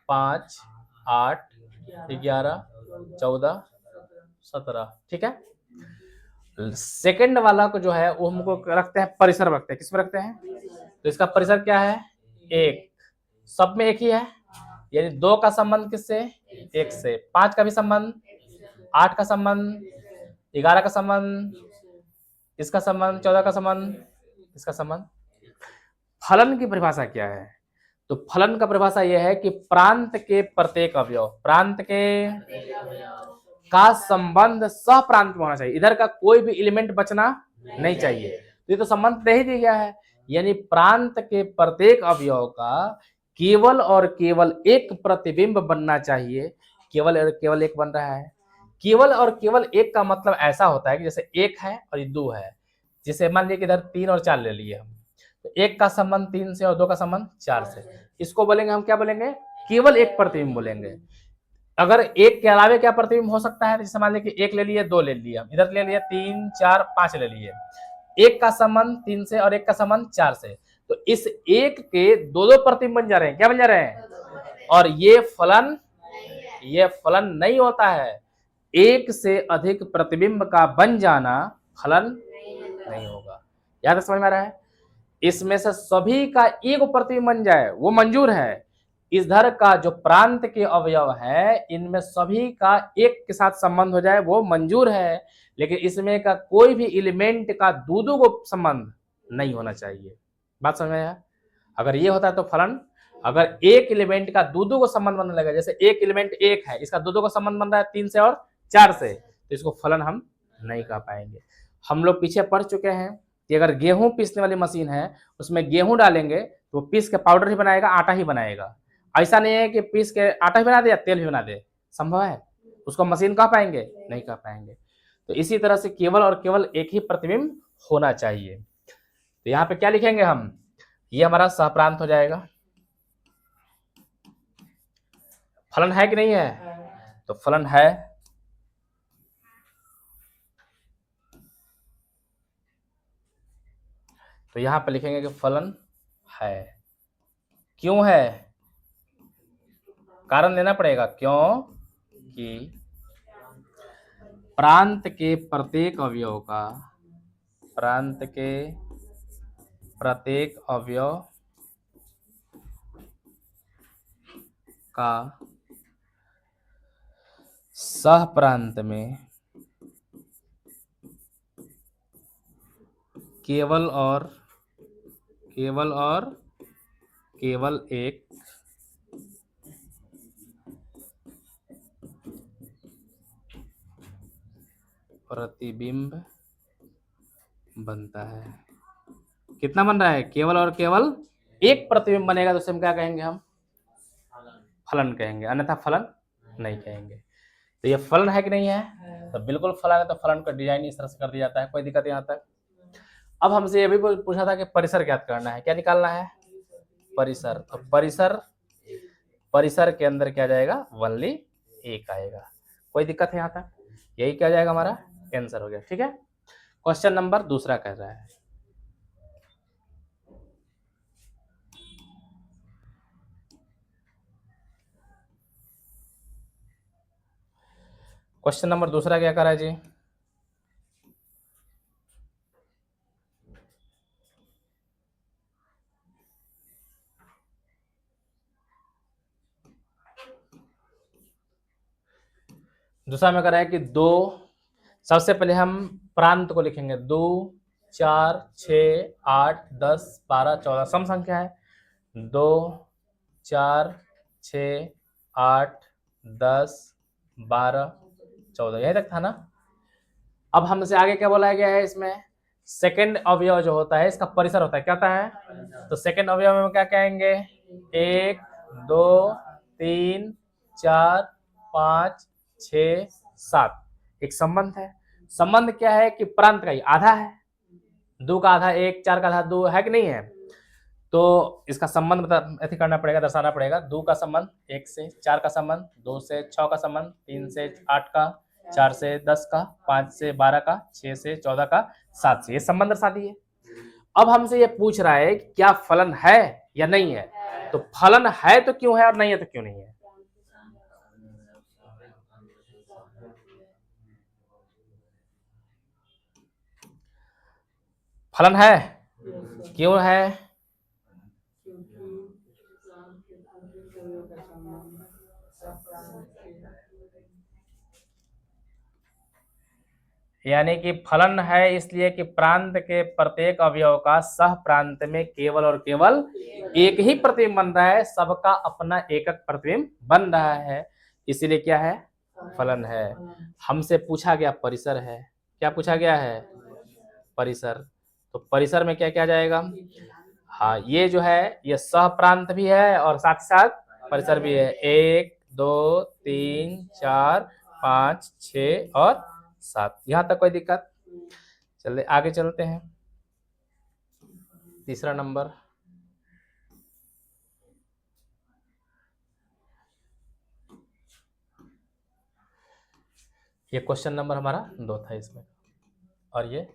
5, 8, 11, 14, 17। ठीक है। सेकंड वाला को जो है वो हमको रखते हैं परिसर, रखते हैं किसमें रखते हैं? तो इसका परिसर क्या है? 1। सब में एक ही है, यानी 2 का संबंध किससे? 1 से। 5 का भी संबंध, 8 का संबंध, 11 का संबंध, इसका संबंध, 14 का संबंध, इसका संबंध। फलन की परिभाषा क्या है? तो फलन का परिभाषा यह है कि प्रांत के प्रत्येक अवयव, प्रांत के का संबंध सह प्रांत में होना चाहिए। इधर का कोई भी एलिमेंट बचना नहीं चाहिए। तो ये तो संबंध दे ही दिया गया है, यानी प्रांत के प्रत्येक अवयव का केवल और केवल एक प्रतिबिंब बनना चाहिए। केवल और केवल एक बन रहा है। केवल और केवल एक का मतलब ऐसा होता है कि जैसे 1 है और ये 2 है। जैसे मान लिया कि इधर 3 और 4 ले लिए हम, तो 1 का संबंध 3 से और 2 का संबंध 4 से। इसको बोलेंगे हम, क्या बोलेंगे? केवल एक प्रतिबिंब बोलेंगे। अगर एक के अलावे क्या प्रतिबिंब हो सकता है? जैसे मान लिया कि 1 ले लिए, 2 ले लिए, हम इधर ले लिए 3, 4, 5 ले लिए। 1 का संबंध 3 से और 1 का संबंध 4 से, तो इस एक के दो दो प्रतिबिंब बन जा रहे हैं। क्या बन जा रहे हैं? और ये फलन नहीं होता है। एक से अधिक प्रतिबिंब का बन जाना फलन नहीं होगा। याद समझ में आ रहा है? इसमें से सभी का एक प्रतिबिंब बन जाए वो मंजूर है। इधर का जो प्रांत के अवयव है इनमें सभी का एक के साथ संबंध हो जाए वो मंजूर है, लेकिन इसमें का कोई भी एलिमेंट का दो को संबंध नहीं होना चाहिए। बात समझ में आया? अगर ये होता है तो फलन। अगर एक एलिमेंट का दो को संबंध बनने लगा, जैसे एक एलिमेंट 1 है, इसका दो को संबंध बन रहा है 3 से और 4 से, तो इसको फलन हम नहीं कह पाएंगे। हम लोग पीछे पढ़ चुके हैं कि अगर गेहूं पीसने वाली मशीन है, उसमें गेहूं डालेंगे तो पीस के पाउडर ही बनाएगा, आटा ही बनाएगा। ऐसा नहीं है कि पीस के आटा ही बना दे या तेल भी बना दे। संभव है? उसको मशीन कह पाएंगे? नहीं कह पाएंगे। तो इसी तरह से केवल और केवल एक ही प्रतिबिंब होना चाहिए। तो यहाँ पे क्या लिखेंगे हम? ये हमारा सहप्रांत हो जाएगा। फलन है कि नहीं है? तो फलन है। तो यहां पे लिखेंगे कि फलन है। क्यों है? कारण देना पड़ेगा। क्यों कि प्रांत के प्रत्येक अवयव का, प्रांत के प्रत्येक अवयव का सह प्रांत में केवल और केवल एक प्रतिबिंब बनता है। कितना बन रहा है? केवल और केवल एक प्रतिबिंब बनेगा, तो उसे हम क्या कहेंगे? हम फलन कहेंगे, अन्यथा फलन नहीं कहेंगे। तो ये फलन है कि नहीं है? तो बिल्कुल फलन है। तो फलन का डिजाइन इस तरह से कर दिया जाता है। कोई दिक्कत यहाँ तक? अब हमसे ये भी पूछा था कि परिसर ज्ञात करना है। क्या निकालना है? परिसर। तो परिसर के अंदर क्या जाएगा? ओनली एक आएगा। कोई दिक्कत है यहाँ तक? यही क्या जाएगा? हमारा आंसर हो गया। ठीक है। क्वेश्चन नंबर दूसरा कह रहा है, क्वेश्चन नंबर दूसरा क्या करा है जी? दूसरा में करा है कि दो, सबसे पहले हम प्रांत को लिखेंगे 2 4 6 8 10 12 14 सम संख्या है 2 4 6 8 10 12 14 यही तक था ना। अब हमसे आगे क्या बोला गया है इसमें, सेकंड अवयव जो होता है इसका परिसर होता है, क्या होता है? तो सेकंड अवयव में क्या कहेंगे, 1 2 3 4 5 6 7 एक संबंध है। संबंध क्या है कि प्रांत का ही आधा है, 2 का आधा 1, 4 का आधा 2 है कि नहीं है। तो इसका संबंध ऐसे करना पड़ेगा, दर्शाना पड़ेगा। 2 का संबंध 1 से, 4 का संबंध 2 से, 6 का संबंध 3 से 8 का, 4 से 10 का, 5 से 12 का, 6 से 14 का, 7 से, ये संबंध दर्शा दिए। अब हमसे ये पूछ रहा है कि क्या फलन है या नहीं है। तो फलन है तो क्यों है और नहीं है तो क्यों नहीं है। फलन है, क्यों है? यानी कि फलन है इसलिए कि प्रांत के प्रत्येक अवयव का सह प्रांत में केवल और केवल एक ही प्रतिबिंब बन रहा है, सबका अपना एकक प्रतिबिंब बन रहा है, इसीलिए क्या है, फलन है। हमसे पूछा गया परिसर है, क्या पूछा गया है, परिसर। तो परिसर में क्या क्या जाएगा, हाँ ये जो है ये सह प्रांत भी है और साथ साथ परिसर भी है। 1 2 3 4 5 6 और 7, यहां तक कोई दिक्कत। चलिए आगे चलते हैं, तीसरा नंबर। ये क्वेश्चन नंबर हमारा 2 था इसमें, और ये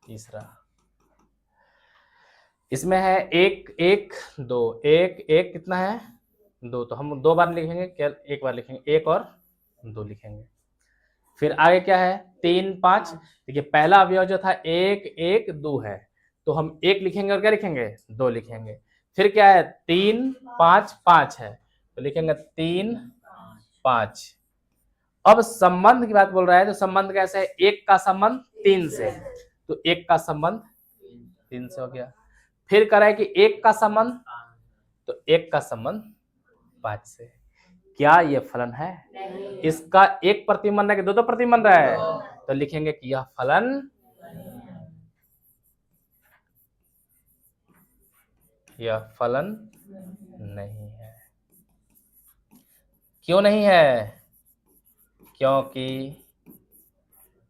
तीसरा। इसमें है 1 1 2, 1 1 कितना है 2, तो हम 2 बार लिखेंगे क्या, 1 बार लिखेंगे, 1 और 2 लिखेंगे। फिर आगे क्या है 3 5, देखिए पहला अवयव जो था 1 1 2 है, तो हम 1 लिखेंगे और क्या लिखेंगे 2 लिखेंगे। फिर क्या है 3 5 5 है, तो लिखेंगे 3 5। अब संबंध की बात बोल रहा है, तो संबंध कैसे है, 1 का संबंध 3 से, तो 1 का संबंध 3 से हो गया। फिर कह रहा है कि 1 का संबंध, तो 1 का संबंध 5 से। क्या ये फलन है, इसका एक प्रतिबिंब बन रहा है कि दो प्रतिबिंब बन रहा है, तो लिखेंगे कि यह फलन नहीं है। क्यों नहीं है, क्योंकि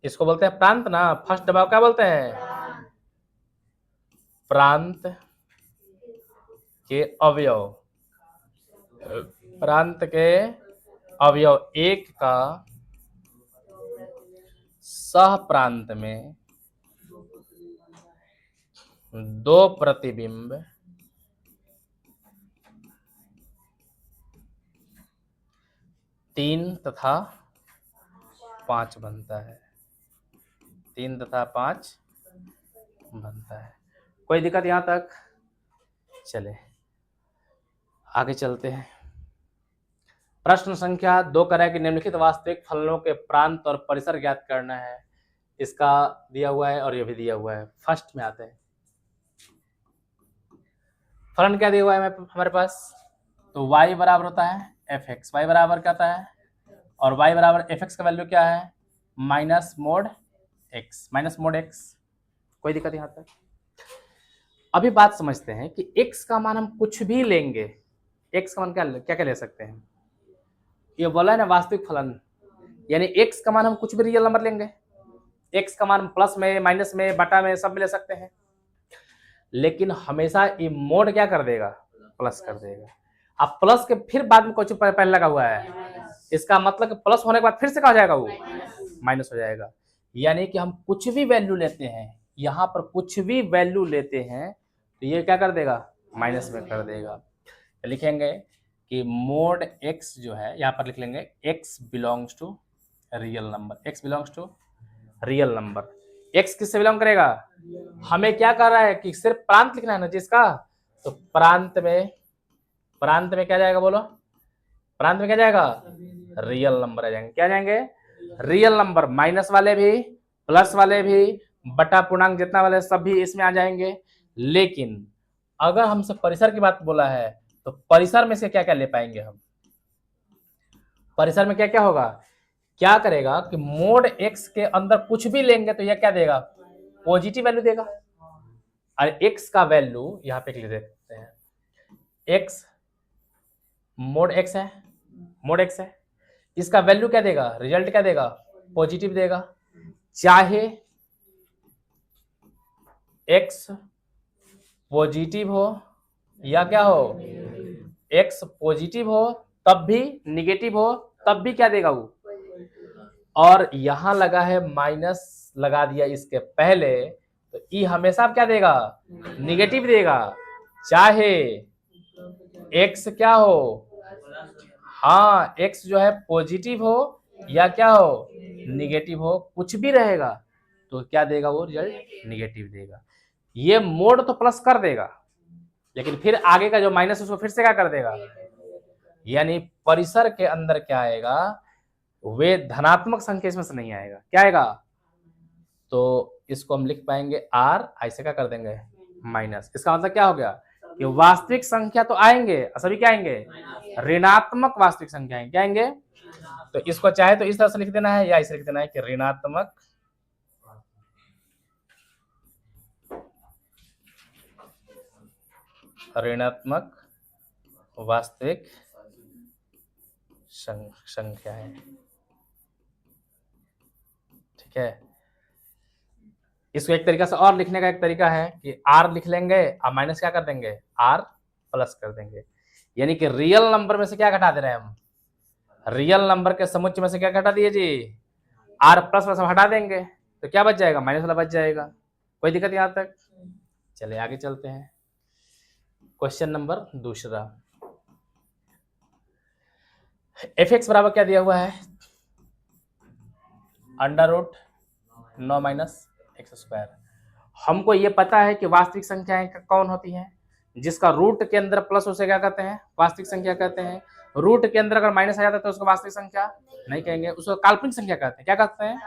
इसको बोलते हैं प्रांत ना, फर्स्ट दबाव क्या बोलते हैं, प्रांत के अवयव, प्रांत के अवयव एक का सह प्रांत में 2 प्रतिबिंब 3 तथा 5 बनता है, 3 तथा 5 बनता है। कोई दिक्कत यहां तक। चले आगे चलते हैं। प्रश्न संख्या 2 कह रहा है कि निम्नलिखित वास्तविक फलनों के प्रांत और परिसर ज्ञात करना है। इसका दिया हुआ है और ये भी दिया हुआ है। फर्स्ट में आते हैं, फलन क्या दिया हुआ है हमारे पास, तो y बराबर होता है fx, y बराबर क्या होता है, और y बराबर fx का वैल्यू क्या है, माइनस मोड x। कोई दिक्कत यहाँ तक। अभी बात समझते हैं कि x का मान हम कुछ भी लेंगे, x का मान क्या क्या ले सकते हैं, ये बोला है ना वास्तविक फलन, यानी x का मान हम कुछ भी रियल नंबर लेंगे, x का मान प्लस में माइनस में बटा में सब में ले सकते हैं, लेकिन हमेशा ये मोड क्या कर देगा, प्लस कर देगा। अब प्लस के फिर बाद में कुछ पहले लगा हुआ है, इसका मतलब कि प्लस होने के बाद फिर से क्या हो जाएगा, वो माइनस हो जाएगा। यानी कि हम कुछ भी वैल्यू लेते हैं, यहाँ पर कुछ भी वैल्यू लेते हैं तो ये क्या कर देगा, माइनस में कर देगा। तो लिखेंगे कि मोड x जो है, यहाँ पर लिख लेंगे x belongs to real number, x belongs to real number. x किससे बिलोंग करेगा? हमें क्या कर रहा है कि सिर्फ प्रांत लिखना है ना जिसका, तो प्रांत में क्या जाएगा बोलो? प्रांत में क्या जाएगा? रियल नंबर आ जाएंगे। क्या जाएंगे? Real number. माइनस वाले भी, प्लस वाले भी, बटा पूर्णांक जितना वाले सब भी इसमें आ जाएंगे। लेकिन अगर हमसे परिसर की बात बोला है तो परिसर में से क्या क्या ले पाएंगे हम? परिसर में क्या क्या होगा? क्या करेगा कि मोड x के अंदर कुछ भी लेंगे तो यह क्या देगा? पॉजिटिव वैल्यू देगा। और x का वैल्यू यहां पे लिख देते हैं, x मोड x है, मोड x है, इसका वैल्यू क्या देगा? रिजल्ट क्या देगा? पॉजिटिव देगा। चाहे x पॉजिटिव हो या क्या हो, x पॉजिटिव हो तब भी, निगेटिव हो तब भी क्या देगा वो? और यहां लगा है माइनस लगा दिया इसके पहले, तो ई हमेशा क्या देगा? निगेटिव देगा। चाहे x क्या हो, हाँ x जो है पॉजिटिव हो या क्या हो, निगेटिव हो, कुछ भी रहेगा तो क्या देगा वो? रिजल्ट निगेटिव देगा। ये मोड तो प्लस कर देगा, लेकिन फिर आगे का जो माइनस उसको फिर से क्या कर देगा? यानी परिसर के अंदर क्या आएगा? वे धनात्मक संख्या इसमें से नहीं आएगा। क्या आएगा? तो इसको हम लिख पाएंगे r, ऐसे क्या कर देंगे? माइनस। इसका मतलब क्या हो गया कि वास्तविक संख्या तो आएंगे, सभी क्या आएंगे? ऋणात्मक वास्तविक संख्या आएंगे। क्या आएंगे? तो इसको चाहे तो इस तरह से लिख देना है या इसे लिख देना है कि ऋणात्मक वास्तविक संख्या है। ठीक है, इसको एक तरीका से और लिखने का एक तरीका है कि r लिख लेंगे और माइनस क्या कर देंगे? r प्लस कर देंगे। यानी कि रियल नंबर में से क्या घटा दे रहे हैं हम? रियल नंबर के समुच्चय में से क्या घटा दिए जी? r प्लस प्लस हटा देंगे तो क्या बच जाएगा? माइनस वाला बच जाएगा। कोई दिक्कत यहां तक? चलिए आगे चलते हैं। क्वेश्चन नंबर दूसरा, f(x) बराबर क्या दिया हुआ है? √9 माइनस एक्स स्क्वायर। हमको ये पता है कि वास्तविक संख्याएं कौन होती हैं? जिसका रूट के अंदर प्लस उसे क्या कहते हैं? वास्तविक संख्या कहते हैं। रूट के अंदर अगर माइनस आ जाता है तो उसको वास्तविक संख्या नहीं कहेंगे, उसको काल्पनिक संख्या कहते हैं। क्या कहते हैं?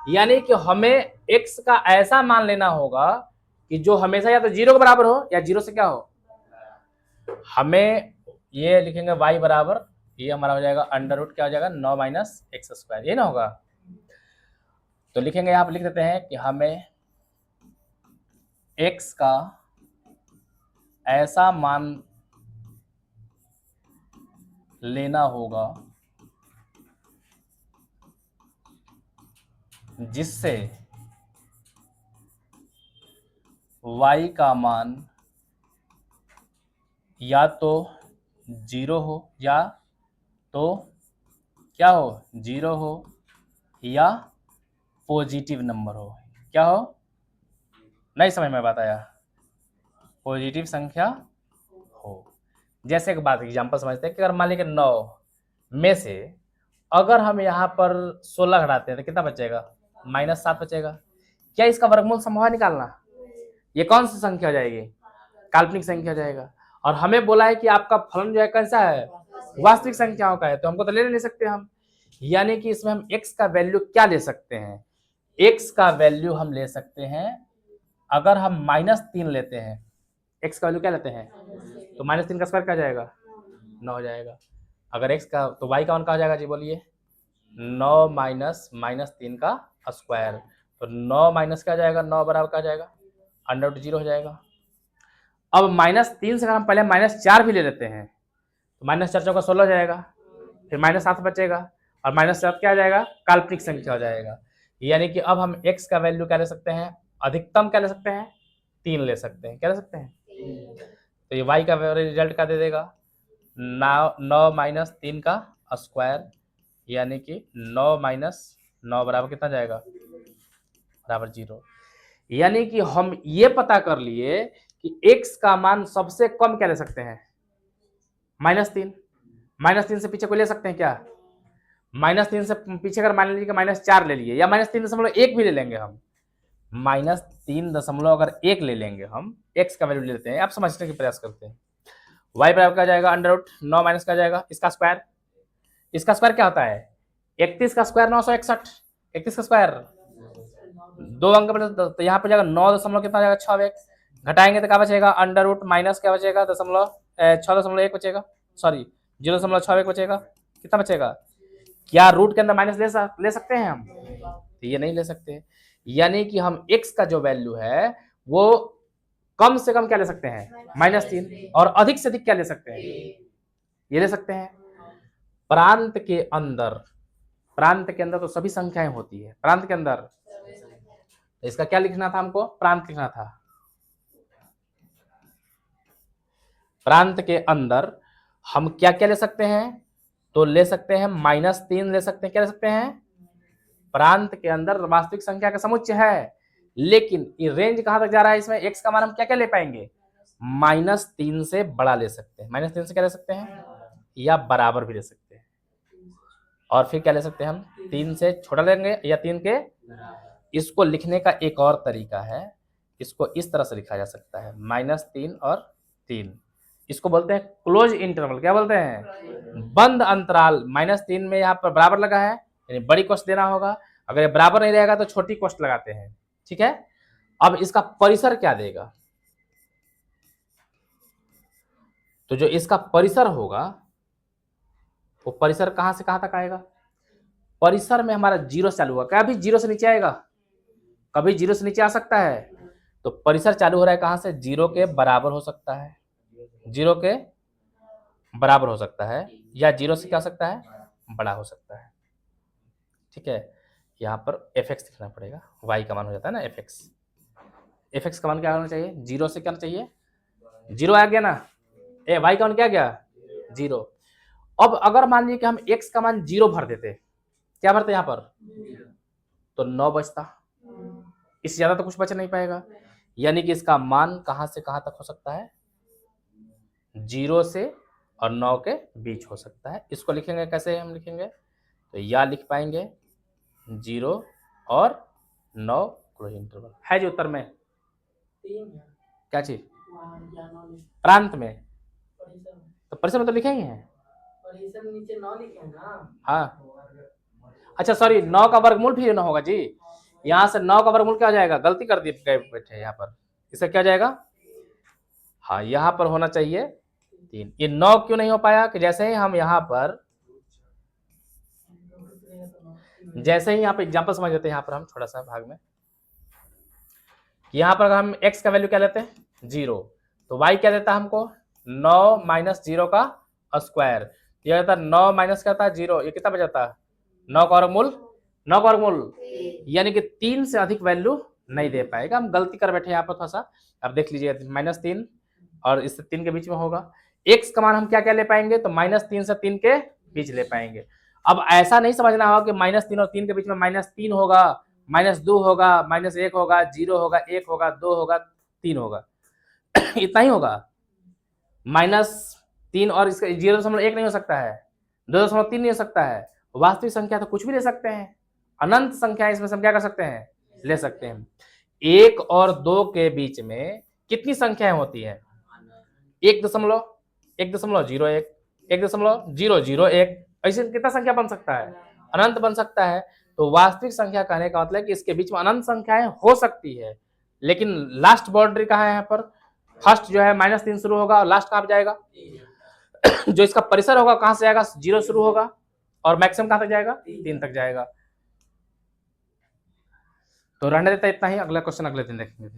यानी कि हमें x का ऐसा मान लेना होगा कि जो हमेशा या तो 0 के बराबर हो या 0 से क्या हो। हमें ये लिखेंगे y बराबर, ये हमारा हो जाएगा √ क्या हो जाएगा? 9 माइनस एक्स स्क्वायर, ये ना होगा। तो लिखेंगे, यहाँ पर लिख देते हैं कि हमें x का ऐसा मान लेना होगा जिससे y का मान या तो 0 हो या तो क्या हो? 0 हो या पॉजिटिव नंबर हो। क्या हो? नहीं समझ में बात आया? पॉजिटिव संख्या हो। जैसे एक बात एग्जांपल समझते हैं कि अगर मान लीजिए 9 में से अगर हम यहाँ पर 16 घटाते हैं तो कितना बचेगा? -7 बचेगा। क्या इसका वर्गमूल संभव है निकालना? ये कौन सी संख्या हो जाएगी? काल्पनिक संख्या हो जाएगा। और हमें बोला है कि आपका फलन जो है कैसा है? वास्तविक संख्याओं का है, तो हमको तो ले नहीं सकते हम। यानी कि इसमें हम x का वैल्यू क्या ले सकते हैं? x का वैल्यू हम ले सकते हैं, अगर हम -3 लेते हैं, x का वैल्यू क्या लेते हैं? तो -3 का स्क्वायर क्या जाएगा? 9 हो जाएगा। अगर x का, तो y का मान क्या हो जाएगा जी बोलिए? 9 माइनस -3 का स्क्वायर। तो 9 माइनस क्या जाएगा? 9 बराबर क्या जाएगा? √0 हो जाएगा। अब -3 से अगर हम पहले -4 भी ले लेते हैं तो -4 चौका 16 हो जाएगा, फिर -7 बचेगा और -7 क्या आ जाएगा? काल्पनिक संख्या हो जाएगा। यानी कि अब हम x का वैल्यू क्या ले सकते हैं? अधिकतम क्या ले सकते हैं? 3 ले सकते हैं। क्या ले सकते हैं? तो ये y का रिजल्ट क्या दे देगा? 9 माइनस 3 का स्क्वायर, यानी कि 9 माइनस 9 बराबर कितना जाएगा? बराबर 0। यानी कि हम ये पता कर लिए कि x का मान सबसे कम क्या ले सकते हैं? -3। -3 से पीछे कोई ले सकते हैं क्या? -3 से पीछे अगर मान लीजिए -4 ले लिए या -3.1 भी ले लेंगे हम, -3.1 ले लेंगे हम, x का वैल्यू ले लेते हैं, आप समझने का प्रयास करते हैं। y बराबर क्या जाएगा, √9 माइनस क्या जाएगा, इसका स्क्वायर। इसका स्क्वायर क्या होता है, 31 का स्क्वायर 961, 31 का स्क्वायर 2 अंक पर, तो यहाँ पे जाएगा 9 दशमलव कितना जाएगा 6 घटाएंगे तो क्या बचेगा, अंडर माइनस क्या बचेगा 6.1 बचेगा, सॉरी 0.61 बचेगा, कितना बचेगा। क्या रूट के अंदर माइनस ले सकते हैं हम, तो ये नहीं ले सकते। यानी कि हम x का जो वैल्यू है वो कम से कम क्या ले सकते हैं, -3, और अधिक से अधिक क्या ले सकते हैं, ये ले सकते हैं। प्रांत के अंदर तो सभी संख्याएं होती है, प्रांत के अंदर, तो इसका क्या लिखना था हमको, प्रांत लिखना था। प्रांत के अंदर हम क्या क्या ले सकते हैं, तो ले सकते हैं -3 ले सकते हैं, क्या ले सकते हैं, प्रांत के अंदर वास्तविक संख्या का समुच्चय है, लेकिन ये रेंज कहां तक जा रहा है, इसमें x का मान हम क्या क्या ले पाएंगे, -3 से बड़ा ले सकते हैं, -3 से क्या ले सकते हैं, या बराबर भी ले सकते हैं, और फिर क्या ले सकते हैं हम, 3 से छोटा लेंगे या 3 के। इसको लिखने का एक और तरीका है, इसको इस तरह से लिखा जा सकता है, -3 और 3, इसको बोलते हैं क्लोज इंटरवल, क्या बोलते हैं, बंद अंतराल। -3 में यहाँ पर बराबर लगा है, यानी बड़ी कोष्ठ देना होगा, अगर ये बराबर नहीं रहेगा तो छोटी कोष्ठ लगाते हैं, ठीक है। अब इसका परिसर क्या देगा, तो जो इसका परिसर होगा वो परिसर कहां से कहां तक आएगा, परिसर में हमारा 0 से चालू होगा, कभी 0 से नीचे आएगा, कभी 0 से नीचे आ सकता है, तो परिसर चालू हो रहा है कहां से, 0 के बराबर हो सकता है, 0 के बराबर हो सकता है, या 0 से क्या हो सकता है, बड़ा हो सकता है, ठीक है। यहाँ पर fx लिखना पड़ेगा, y का मान हो जाता है ना fx का मान क्या होना चाहिए, 0 से क्या होना चाहिए, 0 आ गया ना, y का मान क्या गया 0। अब अगर मान लीजिए कि हम x का मान 0 भर देते, क्या भरते यहाँ पर, तो 9 बचता, इससे ज्यादा तो कुछ बच नहीं पाएगा, यानी कि इसका मान कहां से कहां तक हो सकता है, 0 से और 9 के बीच हो सकता है। इसको लिखेंगे कैसे, हम लिखेंगे तो या लिख पाएंगे 0 और 9 क्लोज इंटरवल है जो उत्तर में, क्या चीज, प्रांत में, तो परिसर में तो लिखेंगे हैं, नीचे 9 लिखे ना, हाँ अच्छा सॉरी 9 का वर्गमूल भी ना होगा जी, यहाँ से 9 का वर्गमूल क्या हो जाएगा, गलती कर दी बैठे यहाँ पर, इसका क्या जाएगा, हाँ यहाँ पर होना चाहिए 3। ये 9 क्यों नहीं हो पाया, कि जैसे ही हम यहाँ पर यहाँ पे एग्जांपल समझ लेते हैं, यहाँ पर हम थोड़ा सा भाग में, यहाँ पर हम x का वैल्यू क्या लेते हैं 0, तो y क्या देता है हमको 9 माइनस 0 का स्क्वायर, ये होता है 9 माइनस क्या होता है 0, ये कितना बचाता है 9 का वर्गमूल, यानी कि 3 से अधिक वैल्यू नहीं दे पाएगा, हम गलती कर बैठे यहाँ पर थोड़ा सा, अब देख लीजिए -3 और इससे 3 के बीच में होगा, x का मान हम क्या क्या ले पाएंगे, तो -3 से 3 के बीच ले पाएंगे। अब ऐसा नहीं समझना होगा कि -3 और 3 के बीच में -3 होगा, -2 होगा, -1 होगा, 0 होगा, 1 होगा, 2 होगा, 3 होगा इतना ही होगा, -3 और इसका 0.1 नहीं हो सकता है, 2.3 नहीं हो सकता है, वास्तविक संख्या तो कुछ भी ले सकते हैं, अनंत संख्या इसमें से हम क्या कर सकते हैं, ले सकते हैं। 1 और 2 के बीच में कितनी संख्याएं होती हैं, 1.01, 1.001, ऐसे कितना संख्या बन सकता है, अनंत बन सकता है। तो वास्तविक संख्या कहने का मतलब है कि इसके बीच में अनंत संख्याएं हो सकती है, लेकिन लास्ट बाउंड्री कहाँ है, यहाँ पर फर्स्ट जो है -3 शुरू होगा और लास्ट कहाँ पे जाएगा जो इसका परिसर होगा कहां से आएगा, 0 शुरू होगा और मैक्सिमम कहां तक जाएगा, 3 तक जाएगा। तो रहने देता इतना ही, अगला क्वेश्चन अगले दिन देखेंगे।